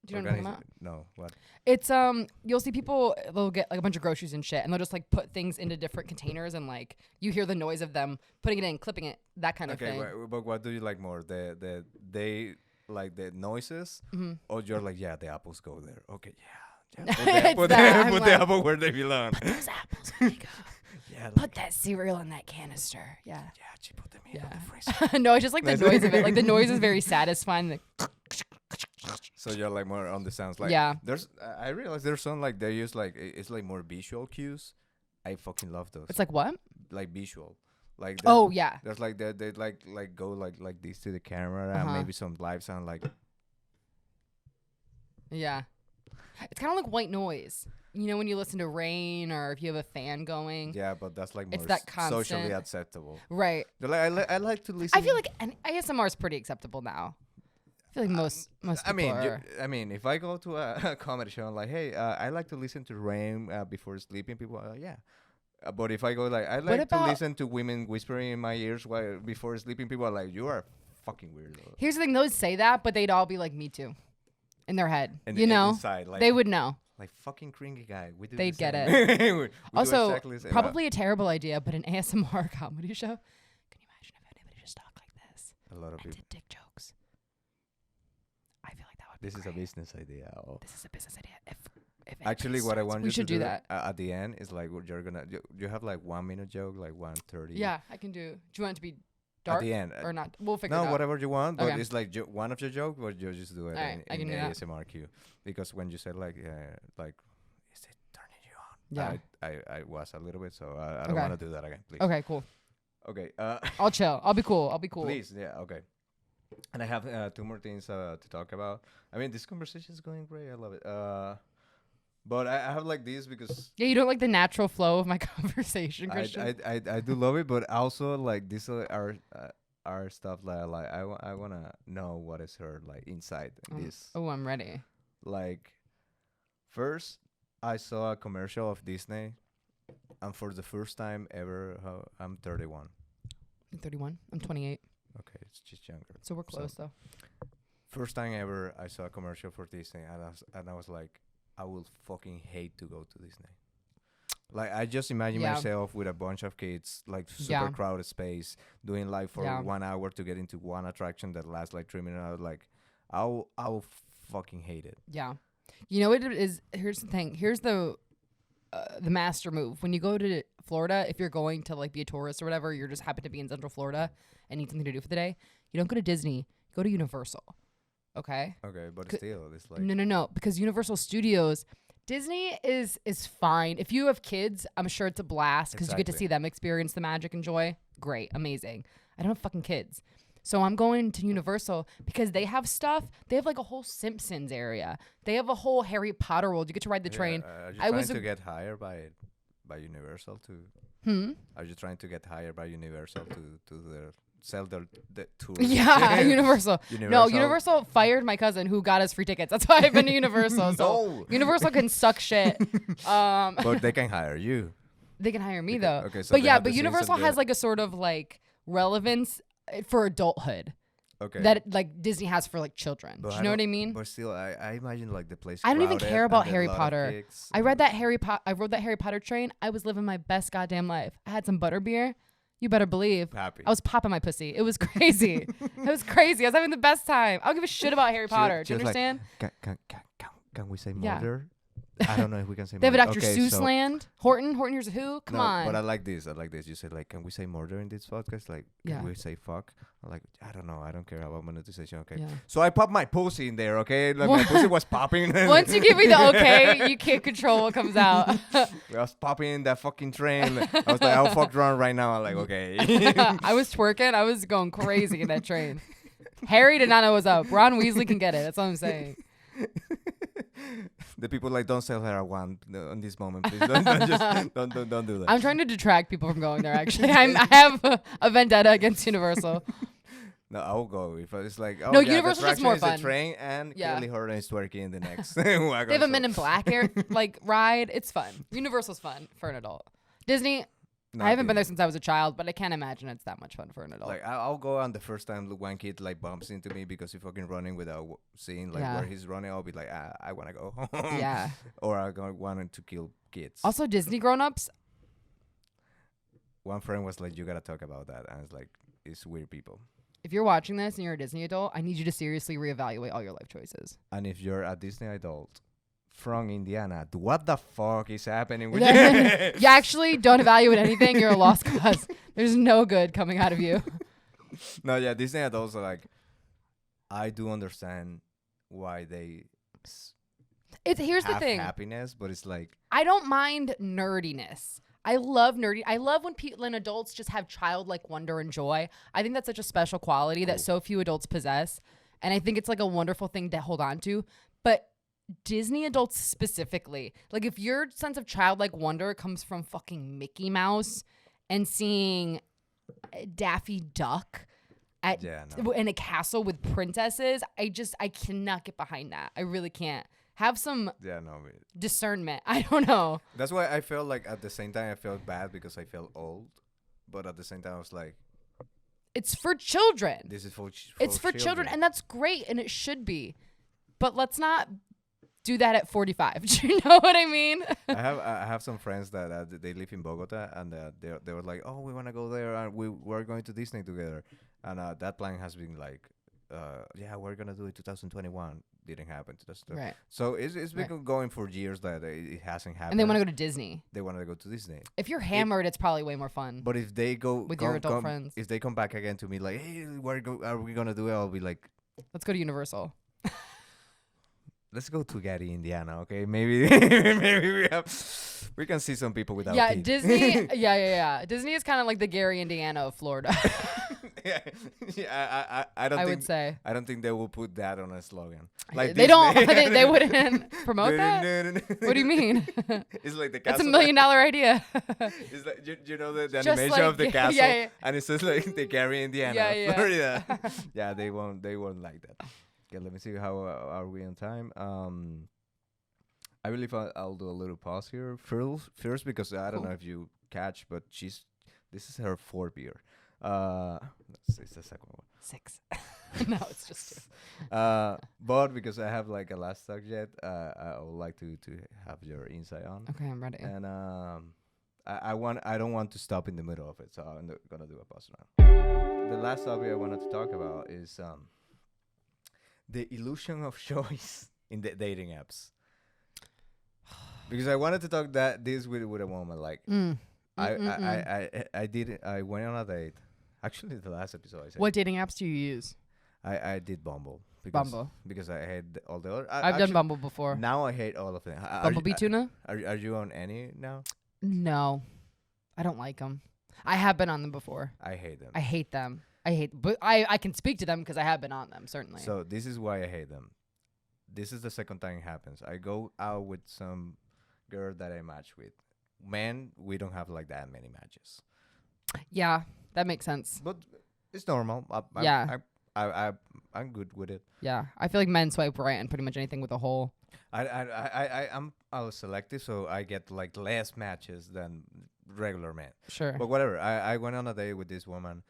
Do you know what I'm talking about? No, what? It's you'll see people, they'll get like a bunch of groceries and shit, and they'll just like put things into different containers, and like you hear the noise of them putting it in, clipping it, that kind of thing. Okay, but what do you like more? They like the noises, or you're like, yeah, the apples go there. Okay, yeah. Put the apple where they belong. Put those apples where they go. Yeah, Put that cereal in that canister. Yeah. yeah, she put them in the freezer. No, it's just like the noise of it. Like the noise is very satisfying. Like, So you're like more on the sounds. Like, yeah. There's, I realize there's some like they use like it's like more visual cues. I fucking love those. It's like what? Like visual, like Oh yeah. There's like they like go like this to the camera and maybe some live sound like. Yeah. It's kind of like white noise. You know, when you listen to rain or if you have a fan going. Yeah, but that's like more It's that socially constant. acceptable. Right. They're like, I like to listen. I feel like ASMR is pretty acceptable now. I feel like most people are. I mean, if I go to a comedy show and like, hey, I like to listen to rain before sleeping, people are like, yeah. But if I go like, I like to listen to women whispering in my ears while before sleeping, people are like, you are fucking weird. Here's the thing: those say that, but they'd all be like, me too, in their head. And you know, inside, like, they would know. Like fucking cringy guy. We do They'd the get same. it. We Also, do exactly the same. probably a terrible idea, but an ASMR comedy show. Can you imagine if anybody just talked like this? A lot of and people. did dick jokes. I feel like that would be This is a great. business idea. Oh. This is a business idea. If Actually, what I want we you should to do that. at the end is like what you're gonna. You have like 1 minute joke, like 1:30. Yeah, I can do. Do you want it to be dark At the end. or not? We'll figure it No, out. whatever you want, but Okay. it's like one of your jokes, but you just do it Alright, I in can do that. ASMR cue. Because when you said like, is it turning you on? Yeah. I was a little bit, so I don't Okay. want to do that again, please. Okay, cool. Okay. I'll chill. I'll be cool. Please, yeah, okay. And I have 2 more things to talk about. I mean, this conversation is going great. I love it. But I have like this because Yeah, you don't like the natural flow of my conversation, I Christian. do love it, but also like these are are stuff that like I wanna know what is her like inside this. Oh, I'm ready. Like, first I saw a commercial of Disney, and for the first time ever, I'm 31. I'm 31. I'm 28. Okay, it's just younger. So we're close though. First time ever, I saw a commercial for Disney, and I was like, I will fucking hate to go to Disney. Like, I just imagine myself with a bunch of kids, like super crowded space, doing like for 1 hour to get into one attraction that lasts like 3 minutes. I was like, I'll fucking hate it. Yeah. You know what it is? Here's the thing. Here's the master move. When you go to Florida, if you're going to like be a tourist or whatever, you're just happen to be in Central Florida and need something to do for the day, you don't go to Disney. Go to Universal. Okay? Okay, but still, it's like... No. Because Universal Studios... Disney is fine. If you have kids, I'm sure it's a blast because you get to see them experience the magic and joy. Great. Amazing. I don't have fucking kids. So I'm going to Universal because they have stuff. They have like a whole Simpsons area. They have a whole Harry Potter world. You get to ride the train. Are you trying to get hired by Universal to... Are you trying to get hired by Universal to sell the tour? Yeah, Universal. No, Universal fired my cousin who got us free tickets. That's why I've been to Universal. So Universal can suck shit. But they can hire you. They can hire me though. Okay, so but Universal has like a sort of like relevance for adulthood. Okay. That like Disney has for like children. Do you know what I mean? But still, I imagine like the place. I don't even care about Harry Potter. I rode that Harry Potter train. I was living my best goddamn life. I had some butterbeer. You better believe. Happy. I was popping my pussy. It was crazy. It was crazy. I was having the best time. I don't give a shit about Harry Potter. Do you understand? Like, can we say murder? I don't know if we can say they have murder. a Dr. Seuss land. Horton Here's a Who. Come on. But I like this. You said like, can we say murder in this podcast? Like, can we say fuck? I'm like, I don't know. I don't care about monetization. Okay. Yeah. So I popped my pussy in there. Okay. Like my pussy was popping. Once you give me the okay, you can't control what comes out. I was popping in that fucking train. I was like, I'll fuck around right now. I'm like, okay. I was twerking. I was going crazy in that train. Harry did not know what was up. Ron Weasley can get it. That's all I'm saying. The people like, don't sell her a wand on this moment, please. Don't do that. I'm trying to detract people from going there. Actually, I have a vendetta against Universal. No, I'll go if it's like. Oh, no, yeah, Universal's just more fun. The train and Kayley Horton is twerking in the next. They have a Men in Black ride. It's fun. Universal's fun for an adult. Disney. I haven't been there since I was a child, but I can't imagine it's that much fun for an adult. Like I'll go on the first time one kid like bumps into me because he's fucking running without seeing where he's running. I'll be like, I want to go home. Yeah. Or I wanted to kill kids. Also, Disney grown-ups. One friend was like, you gotta talk about that, and it's like, it's weird people. If you're watching this and you're a Disney adult, I need you to seriously reevaluate all your life choices. And if you're a Disney adult from Indiana, what the fuck is happening with you? You actually don't evaluate anything. You're a lost cause. There's no good coming out of you. No, yeah, Disney adults are like, I do understand why they here's the thing. Happiness, but it's like, I don't mind nerdiness. I love nerdy. I love when people and adults just have childlike wonder and joy. I think that's such a special quality that so few adults possess. And I think it's like a wonderful thing to hold on to. But Disney adults specifically, like if your sense of childlike wonder comes from fucking Mickey Mouse and seeing Daffy Duck in a castle with princesses, I cannot get behind that. I really can't. Have some discernment. I don't know. That's why I felt like at the same time I felt bad because I felt old, but at the same time I was like, it's for children. This is for it's for children, and that's great, and it should be. But let's not do that at 45. Do you know what I mean? I have some friends that they live in Bogota, and they were like, oh, we want to go there, and we're going to Disney together, and that plan has been like, we're gonna do it 2021. Didn't happen. Right. So it's been going for years that it hasn't happened. And they want to go to Disney. They want to go to Disney. If you're hammered, it's probably way more fun. But if they go with your adult friends, if they come back again to me like, hey, are we gonna do it? I'll be like, let's go to Universal. Let's go to Gary, Indiana. Okay, maybe we can see some people without teeth. Disney. Yeah. Disney is kind of like the Gary, Indiana of Florida. yeah, I don't I think would say I don't think they will put that on a slogan. Like they this, don't. They wouldn't promote that. What do you mean? It's like the That's castle. $1 million idea. It's like you know the Just animation like- of the yeah, castle, yeah. and it says like the Gary, Indiana, Yeah, yeah. Florida. Yeah, they won't like that. Okay, let me see how are we on time. I believe I'll do a little pause here first because I don't Cool. know if you catch, but this is her fourth beer. It's the second one. 6. No, it's just 2. But because I have like a last subject, I would like to have your insight on. Okay, I'm ready. And I don't want to stop in the middle of it, so I'm gonna do a pause now. The last topic I wanted to talk about is the illusion of choice in the dating apps. Because I wanted to talk this with a woman. Like I went on a date. Actually, the last episode I said What dating apps do you use? I did Bumble. Bumble because I hate all the other. I've done Bumble before. Now I hate all of them. Bumblebee tuna? Are you on any now? No, I don't like them. I have been on them before. I hate them. I hate them. But I can speak to them because I have been on them, certainly. So this is why I hate them. This is the second time it happens. I go out with some girl that I match with. Men, we don't have like that many matches. Yeah, that makes sense. But it's normal. I'm good with it. Yeah, I feel like men swipe right on pretty much anything with a hole. I was selective, so I get like less matches than regular men. Sure. But whatever. I went on a date with this woman,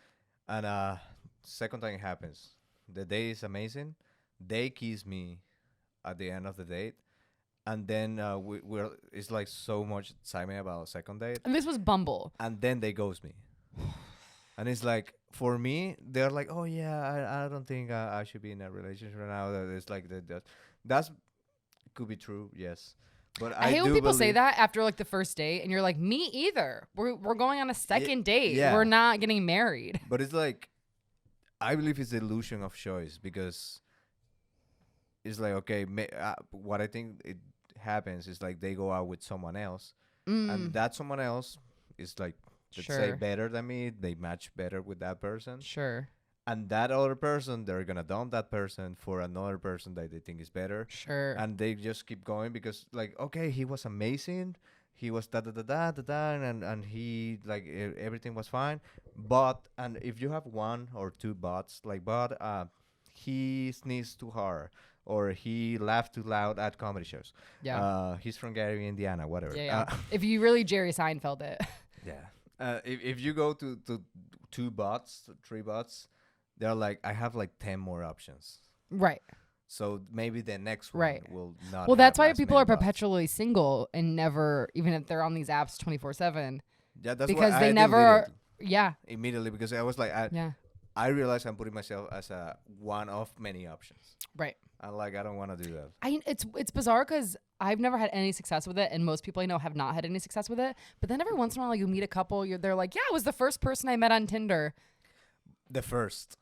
and second time it happens. The day is amazing. They kiss me at the end of the date, and then we're it's like so much excitement about second date, And this was Bumble. and then they ghost me. And it's like, for me, they're like, oh yeah, I don't think I should be in a relationship right now. It's like that's could be true, yes. But I hate when do people say believe- that after like the first date, and you're like, me either. We're going on a second date. yeah. We're not getting married. But it's like, I believe it's the illusion of choice, because it's like, okay, what I think it happens is like they go out with someone else, and that someone else is like, let's say, Sure. better than me. They match better with that person. Sure. And that other person, they're gonna dump that person for another person that they think is better. Sure. And they just keep going because, like, okay, he was amazing. He was da da da da da da, and he, like, everything was fine. But, and if you have one or two bots, like, he sneezed too hard, or he laughed too loud at comedy shows. Yeah. He's from Gary, Indiana, whatever. Yeah. If you really Jerry Seinfeld it. Yeah. If you go to two bots, three bots, they're like, I have like 10 more options. Right. So maybe the next one Right. will not. Well, that's have why as people many are bots. perpetually single and never, even if they're on these apps 24/7. Yeah, that's because why they I never deleted are- it Yeah. immediately, because I was like, Yeah. I realized I'm putting myself as a one of many options. Right. I'm like, I don't want to do that. It's bizarre because I've never had any success with it, and most people I know have not had any success with it. But then every once in a while, you meet a couple, they're like, "Yeah, it was the first person I met on Tinder." The first.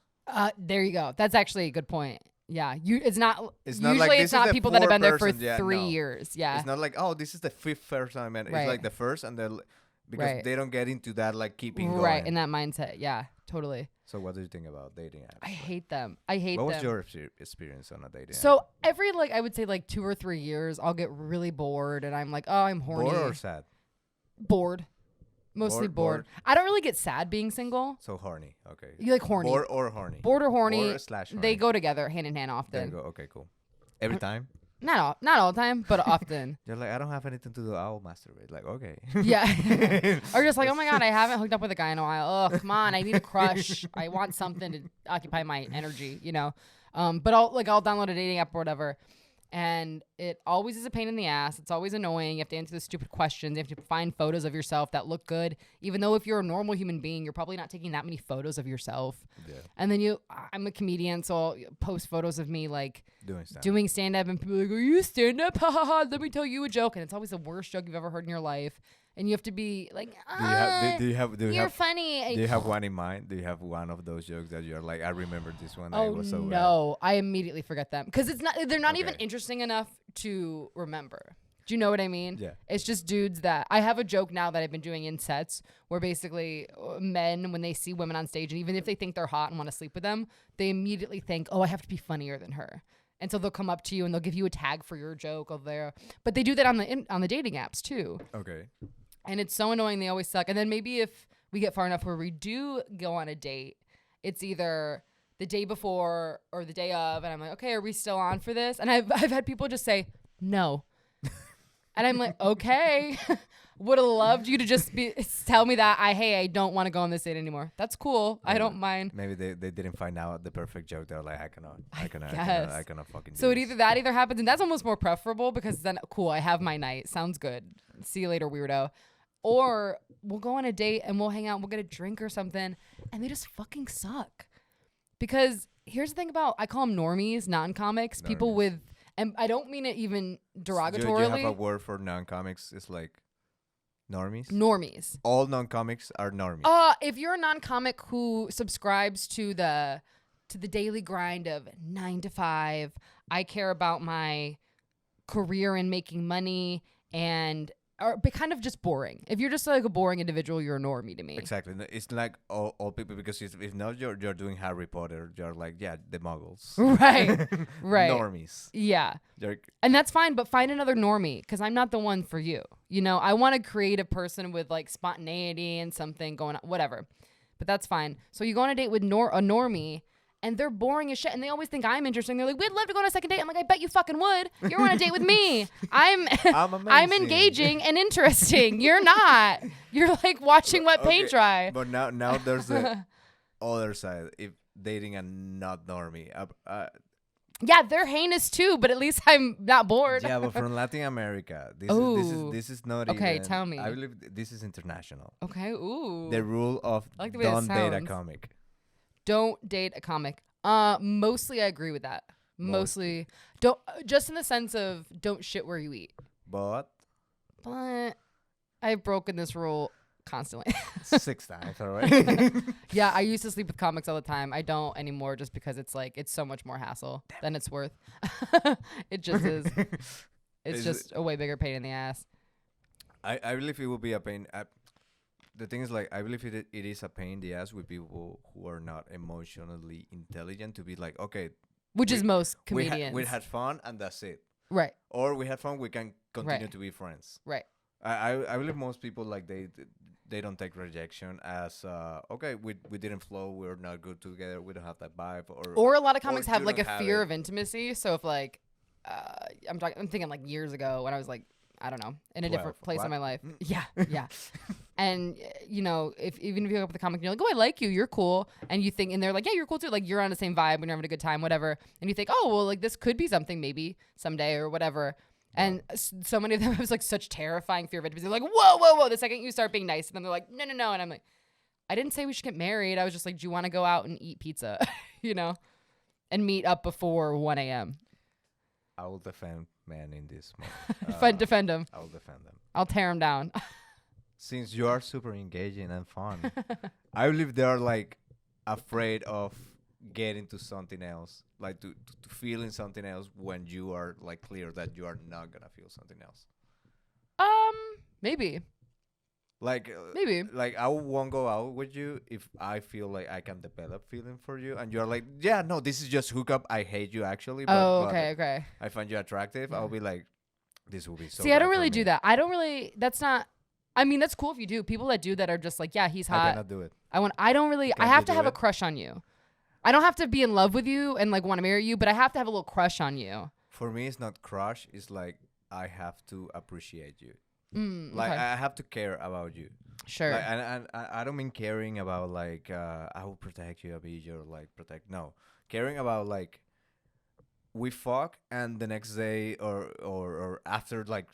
There you go. That's actually a good point. Yeah, it's not. It's not Usually, like this it's is not the people that have been there for fourth person. Yeah, 3 no. years. Yeah, It's not like, oh, this is the fifth person I met. Right. It's like the first, and then because Right. they don't get into that like keeping going. right in that mindset. Yeah, totally. So what do you think about dating apps? I hate them. I hate What them. was your experience on a dating app? So every I would say 2 or 3 years, I'll get really bored, and I'm like, oh, I'm horny. Bored or sad? Bored. Mostly Bored. bored. I don't really get sad being single. So horny. Okay. You like horny. Bored or horny? Bored or horny. Or slash horny. They go together hand in hand There you often. go. Okay, cool. Every time? Not all the time, but often. You're like, I don't have anything to do. I'll masturbate. Like, okay. Yeah. Or just like, oh my God, I haven't hooked up with a guy in a while. Oh, come on. I need a crush. I want something to occupy my energy, But I'll download a dating app or whatever. And it always is a pain in the ass. It's always annoying. You have to answer the stupid questions. You have to find photos of yourself that look good. Even though if you're a normal human being, you're probably not taking that many photos of yourself. Yeah. And then I'm a comedian, so I'll post photos of me Doing stand up, and people are like, are you a stand up? Ha ha ha, let me tell you a joke. And it's always the worst joke you've ever heard in your life. And you have to be like, Do you have you're funny. do you have one in mind? Do you have one of those jokes that you're like, I remember this one. That Oh it was so no, I immediately forget them because they're not even Okay. interesting enough to remember. Do you know what I mean? Yeah. It's just dudes that I have a joke now that I've been doing in sets where basically men, when they see women on stage, and even if they think they're hot and want to sleep with them, they immediately think, oh, I have to be funnier than her. And so they'll come up to you and they'll give you a tag for your joke of there. But they do that on the dating apps too. Okay. And it's so annoying. They always suck. And then maybe if we get far enough where we do go on a date, it's either the day before or the day of. And I'm like, okay, are we still on for this? And I've had people just say, no. And I'm like, okay, would have loved you to just tell me that I don't want to go on this date anymore. That's cool. Yeah. I don't mind. Maybe they didn't find out the perfect joke. They're like, I cannot fucking do So this. that either happens, and that's almost more preferable because then cool, I have my night. Sounds good. See you later, weirdo. Or we'll go on a date and we'll hang out, we'll get a drink or something, and they just fucking suck. Because here's the thing about, I call them normies, non-comics, people with, and I don't mean it even derogatorily. Do you have a word for non-comics? It's like normies? Normies. All non-comics are normies. If you're a non-comic who subscribes to the daily grind of 9 to 5, I care about my career and making money and but kind of just boring. If you're just like a boring individual, you're a normie to me. Exactly. It's like all people, because if not you're doing Harry Potter, you're like, yeah, the muggles. Right. Right. Normies. Yeah. And that's fine, but find another normie because I'm not the one for you. You know, I want a creative person with like spontaneity and something going on, whatever. But that's fine. So you go on a date with a normie and they're boring as shit, and they always think I'm interesting. They're like, we'd love to go on a second date. I'm like, I bet you fucking would. You're on a date with me. I'm engaging and interesting. You're not. You're like watching wet paint dry. But now there's the other side. If dating a not normie, yeah, they're heinous too. But at least I'm not bored. Yeah, but from Latin America, this is not okay. Even, Tell me. I believe this is international. Okay. Ooh. The rule of I like the way don't it date a sounds. comic. Don't date a comic. Mostly I agree with that. Mostly don't, just in the sense of don't shit where you eat. But I've broken this rule constantly. 6 times, all right? Yeah, I used to sleep with comics all the time. I don't anymore just because it's like it's so much more hassle than it's worth. It just is. It's just a way bigger pain in the ass. I believe it will be a pain. The thing is, like, I believe it is a pain in the ass with people who are not emotionally intelligent to be like, okay. Which is most comedians. We had fun and that's it. Right. Or we had fun, we can continue to be friends. Right. I believe most people, like, they don't take rejection as, okay, we didn't flow, we're not good together, we don't have that vibe. Or a lot of comics have, like, a fear of intimacy. So if, like, I'm thinking, like, years ago when I was, like, I don't know, in a different place in my life. Yeah, yeah. And, you know, even if you go up with a comic and you're like, oh, I like you, you're cool. And you think, and they're like, yeah, you're cool too. Like, you're on the same vibe when you're having a good time, whatever. And you think, oh, well, like, this could be something maybe someday or whatever. And so many of them have like such terrifying fear of intimacy. They're like, whoa, whoa, whoa. The second you start being nice to them, they're like, no, no, no. And I'm like, I didn't say we should get married. I was just like, do you want to go out and eat pizza, you know, and meet up before 1 a.m.? I will defend men in this moment. Defend them. I will defend them. I'll tear them down. Since you are super engaging and fun, I believe they are like afraid of getting to something else, like to feeling something else when you are like clear that you are not gonna feel something else. Maybe. Maybe. Like I won't go out with you if I feel like I can develop feeling for you, and you're like, yeah, no, this is just hookup. I hate you actually. But, Okay. I find you attractive. Yeah. I'll be like, this will be so. See, I don't really do that. I don't really. That's not. I mean, that's cool if you do. People that do that are just like, yeah, he's hot. I cannot do it. I don't really. I have to have a crush on you. I don't have to be in love with you and like want to marry you, but I have to have a little crush on you. For me, it's not crush. It's like I have to appreciate you. Like I have to care about you. Sure. Like, and I don't mean caring about like I will protect you, I'll be your like protect. No, caring about like we fuck and the next day or after like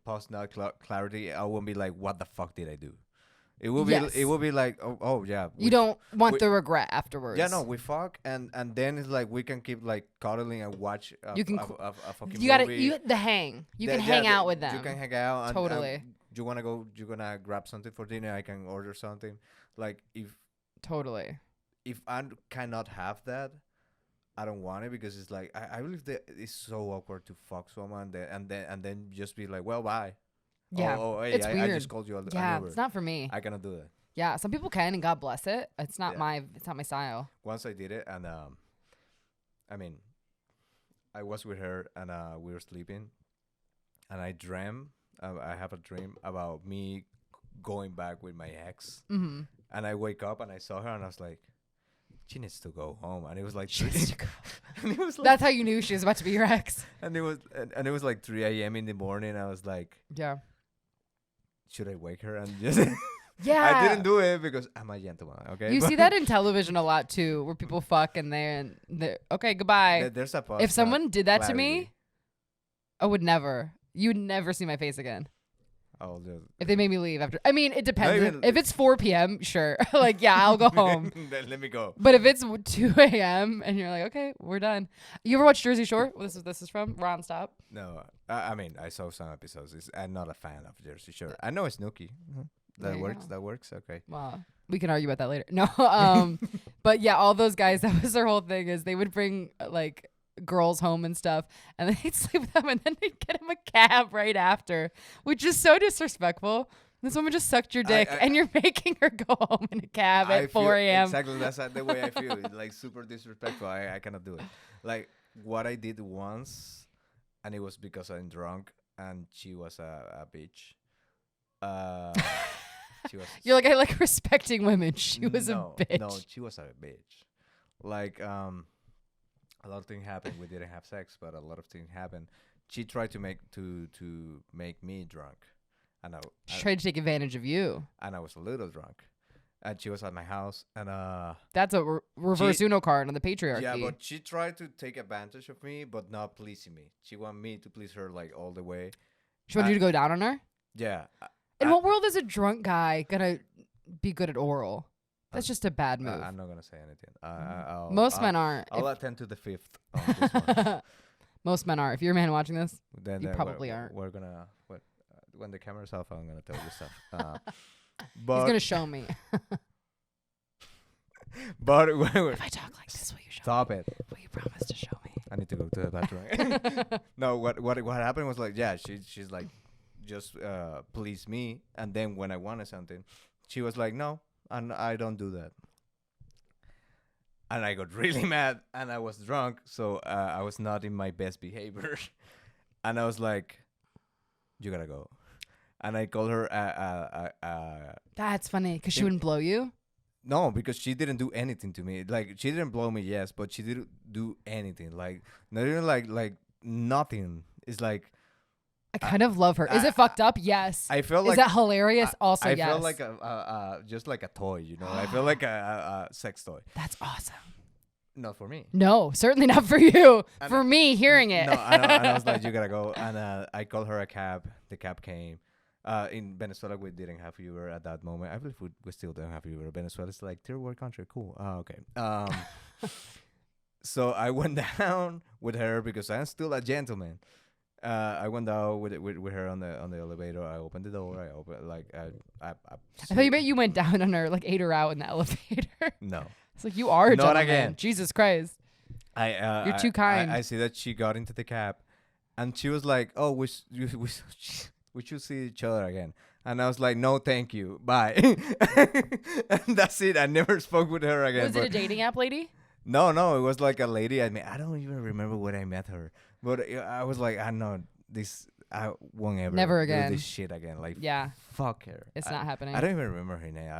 post that clarity, I won't be like, what the fuck did I do? It will be like oh yeah. You don't want the regret afterwards. Yeah, no, we fuck and then it's like we can keep like cuddling and watch a fucking movie. You the hang. You can hang out with them. You can hang out and, totally. You wanna go? You gonna grab something for dinner? I can order something. Like if totally. If I cannot have that, I don't want it because it's like I believe that it's so awkward to fuck someone and then just be like, well, bye. Yeah. Hey, It's I weird. just called you an Yeah, Uber. it's not for me. I cannot do that. Yeah, some people can, and God bless it. It's not Yeah. it's not my style. Once I did it, and I mean, I was with her, and we were sleeping, and I dreamt. I have a dream about me going back with my ex, Mm-hmm. and I wake up and I saw her, and I was like, she needs to go home, and it was like She needs to go. and it was like, That's how you knew she was about to be your ex. and it was like 3 a.m. in the morning. I was like, Yeah. should I wake her and just? Yeah. I didn't do it because I'm a gentleman. Okay, You But see that in television a lot too, where people fuck and they're okay, goodbye. there's a If someone did that to clarity. me, I would never. You'd never see my face again. I'll just If they made me leave after. I mean, it depends. even- If it's 4 p.m., sure. Like, yeah, I'll go home. Then let me go. But if it's 2 a.m. and you're like, okay, we're done. You ever watch Jersey Shore? Well, this is from Ron Stop. No, I mean I saw some episodes. I'm not a fan of Jersey Shore. I know it's Snooki. There That you works. go. That works. Okay. Well, we can argue about that later. No, but yeah, all those guys, that was their whole thing is they would bring like girls home and stuff, and then they'd sleep with them, and then they'd get them a cab right after, which is so disrespectful. This woman just sucked your dick, and you're making her go home in a cab I at 4 a.m. Exactly. That's the way I feel. It's like super disrespectful. I cannot do it. Like what I did once, and it was because I'm drunk, and she was a bitch. She was. You're like, I like respecting women. She was No, a bitch. No, she was a bitch. Like a lot of things happened. We didn't have sex, but a lot of things happened. She tried to make me drunk, and She tried to take advantage of you. I was a little drunk, and she was at my house, and That's a reverse She- Uno card on the patriarchy. yeah, but she tried to take advantage of me, but not pleasing me. She wanted me to please her like all the way. She wanted you to go down on her? Yeah. In I- what world is a drunk guy gonna be good at oral? That's just a bad move. I'm not gonna say anything. Most men aren't. I'll attend to the fifth on this one. Most men are. If you're a man watching this, Then You probably aren't. We're gonna when the camera's off, I'm gonna tell you stuff. he's But gonna show me. but If I talk like this, will you show stop me? it. Will you promise to show me? I need to go to the bathroom. No, what happened was like, yeah, she's like, just please me, and then when I wanted something, she was like, no, and I don't do that. And I got really mad, and I was drunk, so I was not in my best behavior, and I was like, you gotta go, and I called her. That's funny because she Im- wouldn't blow you. No, because she didn't do anything to me. Like she didn't blow me, yes, but she didn't do anything. Like not even like nothing. It's like I kind of love her. Is it fucked up? Yes. I felt Is like that hilarious? Also, I yes. felt like a just like a toy, you know. I felt like a sex toy. That's awesome. Not for me. No, certainly not for you. And- For me, hearing it. No, and I was like, you gotta go. And I called her a cab. The cab came. In Venezuela, we didn't have Uber at that moment. I believe we still don't have Uber. Venezuela's like third world country. Cool. Oh, okay. So I went down with her because I'm still a gentleman. I went down with her on the elevator. I opened the door. I opened I I thought you meant you went down on her, like ate her out in the elevator. No. It's like you are a Not gentleman. again. Jesus Christ. You're too kind. I see that she got into the cab, and she was like, "Oh, we should see each other again." And I was like, "No, thank you, bye." And that's it. I never spoke with her again. Was it a dating app lady? No, it was like a lady I met. I don't even remember when I met her, but I was like, I know this. I won't ever Never do again. this shit again. Like, Yeah. fuck her. It's I- not happening. I don't even remember her name. I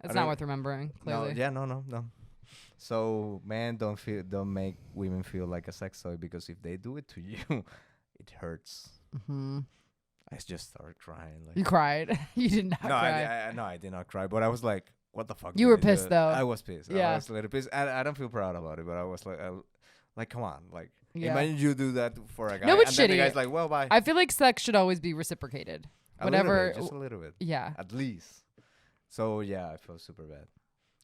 It's don't- not worth remembering, No, clearly. yeah, no. So, man, don't make women feel like a sex toy, because if they do it to you, it hurts. Mm-hmm. I just started crying. Like, You cried. You did not no, cry. I did not cry, but I was like, what the fuck? You did were I do? pissed, though. I was pissed. Yeah. I was a little pissed. I don't feel proud about it, but I was like, come on, like, Yeah. imagine you do that for a guy. No, it's and then the shitty. guy's like, well, bye. I feel like sex should always be reciprocated. A little Whatever. bit, just a little bit, Yeah. at least. So yeah, I felt super bad.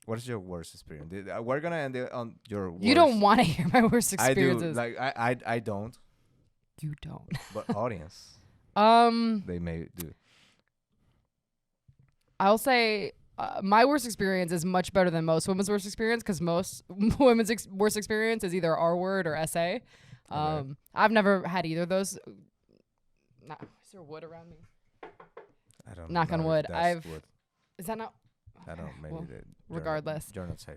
What is your worst experience? We're gonna end it on your worst. You don't want to hear my worst I do. experiences. Like I don't. You don't. But audience, Um, they may do. I'll say my worst experience is much better than most women's worst experience because most women's worst experience is either R word or SA. I've never had either of those. Is there wood around me? I don't Knock on know if wood. that's wood. Is that not? I don't know. Maybe Well, you're regardless. You're not safe.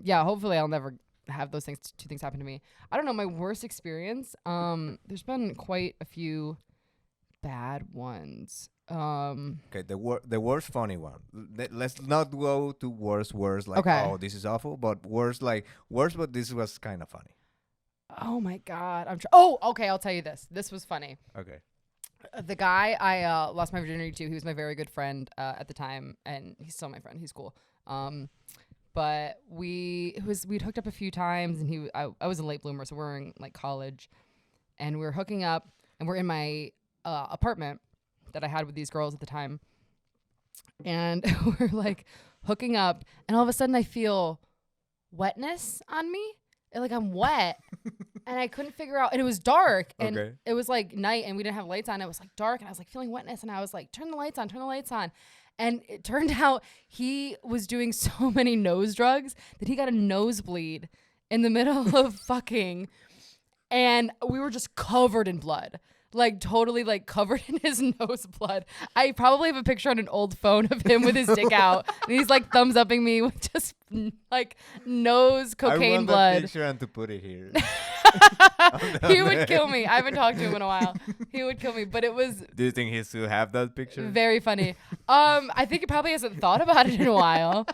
Yeah, hopefully I'll never have those two things happen to me. I don't know, my worst experience. There's been quite a few bad ones. Okay, the worst funny one. Let's not go to worst like Okay. oh this is awful, but worst but this was kind of funny. Oh my god. Okay, I'll tell you this. This was funny. Okay. The guy I lost my virginity to, he was my very good friend at the time, and he's still my friend. He's cool. But we'd hooked up a few times, and I was a late bloomer, so we're in like college, and we were hooking up, and we're in my apartment that I had with these girls at the time, and we're like hooking up, and all of a sudden I feel wetness on me, like I'm wet. And I couldn't figure out, and it was dark, and it was like night, and we didn't have lights on. It was like dark, and I was like feeling wetness, and I was like, turn the lights on. And it turned out he was doing so many nose drugs that he got a nosebleed in the middle of fucking, and we were just covered in blood. Like totally like covered in his nose blood. I probably have a picture on an old phone of him with his dick out, and he's like thumbs upping me with just like nose cocaine I want blood. That picture and to put it here. He would kill me. I haven't talked to him in a while. He would kill me, but it was. Do you think he still have that picture? Very funny. I think he probably hasn't thought about it in a while.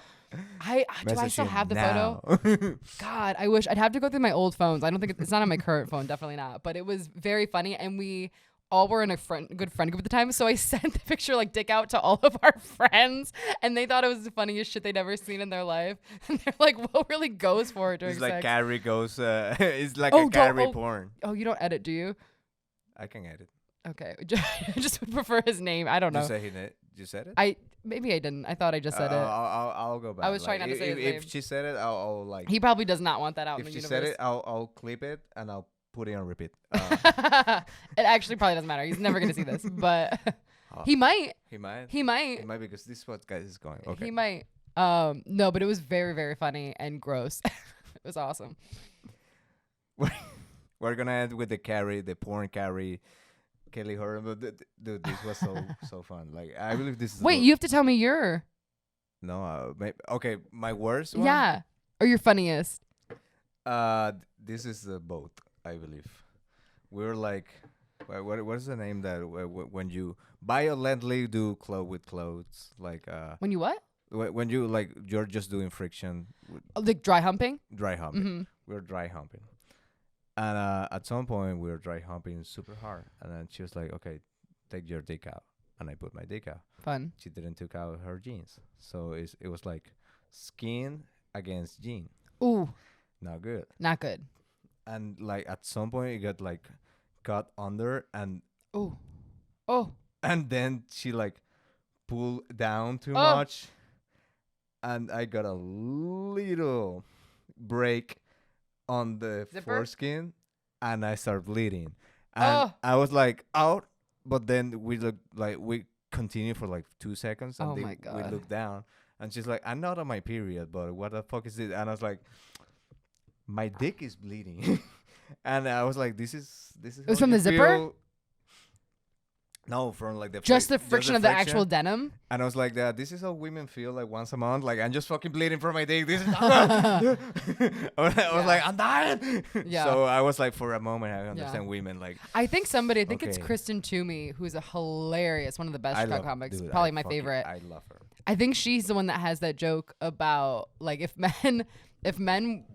Do I still have the photo? God, I wish. I'd have to go through my old phones. I don't think it's not on my current phone. Definitely not. But it was very funny, and we all were in a good friend group at the time. So I sent the picture like dick out to all of our friends, and they thought it was the funniest shit they'd ever seen in their life. And they're like, "What really goes for it during it's sex?" like Carrie goes. It's like a Carrie porn. Oh, you don't edit, do you? I can edit. Okay, I just would prefer his name. I don't know. You said it? Maybe I didn't. I thought I just said it. I'll go back. I was trying not to say his name. If she said it, I'll like. He probably does not want that out in the If she universe. said it, I'll clip it and I'll put it on repeat. It actually probably doesn't matter. He's never gonna see this, but he might. He might. He might. He might because this podcast is going. Okay. He might. No, but it was very, very funny and gross. It was awesome. We're gonna end with the porn Carrie. Kayley Horton, but dude, this was so fun. Like, I believe this is. Wait, you have to tell me your. No, okay, my worst one. Yeah, or your funniest. This is both, I believe. We're like, what is the name that when you violently do clothes, like When you what? When you like you're just doing friction. Like dry humping. Dry humping. Mm-hmm. We're dry humping. And at some point, we were dry humping super hard. And then she was like, okay, take your dick out. And I put my dick out. Fun. She didn't took out her jeans. So it was like skin against jean. Ooh. Not good. Not good. And like at some point, it got like cut under. And ooh. Oh. And then she like pulled down too much. And I got a little break on the foreskin, and I started bleeding, and I was like out, but then we continued for like 2 seconds, and my God. we looked down, and she's like, "I'm not on my period, but what the fuck is it?" And I was like, "My dick is bleeding," and I was like, "This is." It was from the zipper. No, from like the just the friction of the actual denim. And I was like, this is how women feel like once a month. Like, I'm just fucking bleeding from my dick. This is I was like, I'm dying. Yeah. So I was like, for a moment, I understand women. Like, I think it's Kristen Toomey, who's a hilarious, one of the best Chicago comics. Dude, probably my favorite. I love her. I think she's the one that has that joke about like if men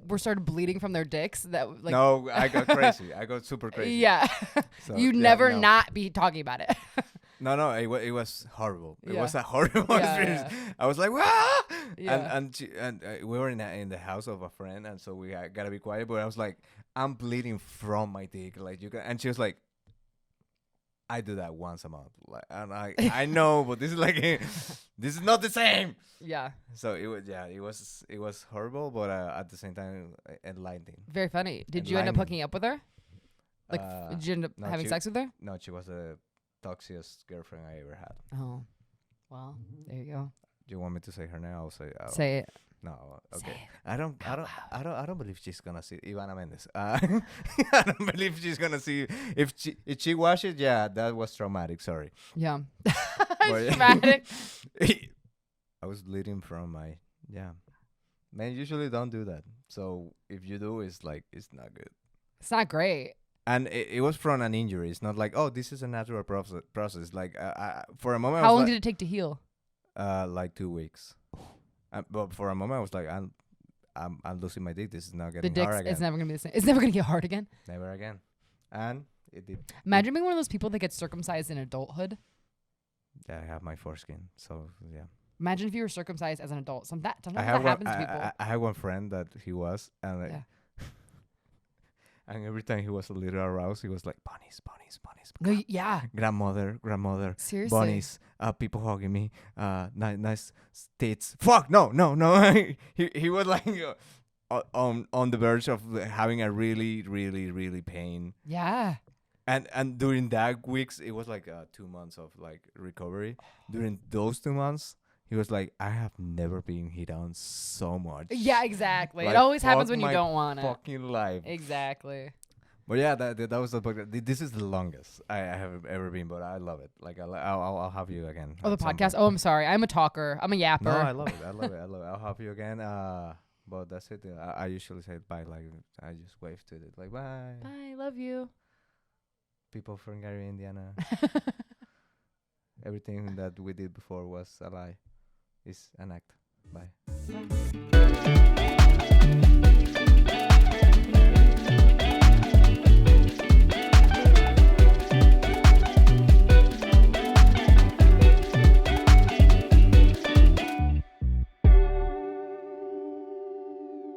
were started bleeding from their dicks, that like no, I got crazy. I got super crazy. Yeah, so, you'd never not be talking about it. No, it was horrible. It Yeah. was a horrible experience. Yeah. I was like, "Wah!" Yeah. And we were in the house of a friend, and so we gotta be quiet. But I was like, I'm bleeding from my dick, like you can. And she was like, I do that once a month, like, and I know, but this is like this is not the same. Yeah. So it was horrible, but at the same time enlightening. Very funny. Did you end up hooking up with her? Like, did you end up having sex with her? No, she was the toxiest girlfriend I ever had. Oh, well, there you go. you want me to say her name? I'll say. Say it. No, Say okay. it. I don't out I don't believe she's gonna see Ivana Mendes. I don't believe she's gonna see if she watched it. Yeah, that was traumatic. Sorry. Yeah. But- Dramatic. I was bleeding from my Men usually don't do that. So if you do, it's like it's not good. It's not great. And it was from an injury. It's not like, oh, this is a natural process. Like for a moment, How I was long like, did it take to heal? like 2 weeks. But for a moment, I was like, I'm losing my dick. This is not The getting dick's, hard again. it's never gonna be the same. It's never gonna get hard again. Never again. And it did. Imagine being one of those people that gets circumcised in adulthood. Yeah, I have my foreskin. So yeah. Imagine if you were circumcised as an adult. Sometimes I that have one. happens to people. I had one friend that he was, and like, Yeah. and every time he was a little aroused, he was like, bunnies, bunnies, bunnies. No, yeah. Grandmother, Seriously. bunnies, people hugging me, nice tits. Fuck, no. he was like on the verge of having a really, really, really pain. Yeah. And during that weeks, it was like 2 months of like recovery. During those 2 months, he was like, I have never been hit on so much. Yeah, exactly. Like, It always happens fuck when you my don't want it. Fucking life. Exactly. But yeah, that was the book. This is the longest I have ever been, but I love it. Like I'll have you again. Oh, the at some podcast. point. Oh, I'm sorry. I'm a talker. I'm a yapper. No, I love it. I love it. I'll have you again. But that's it. I usually say bye. Like I just wave to it. Like bye. Bye. Love you. People from Gary, Indiana. Everything that we did before was a lie. It's an act. Bye. Bye.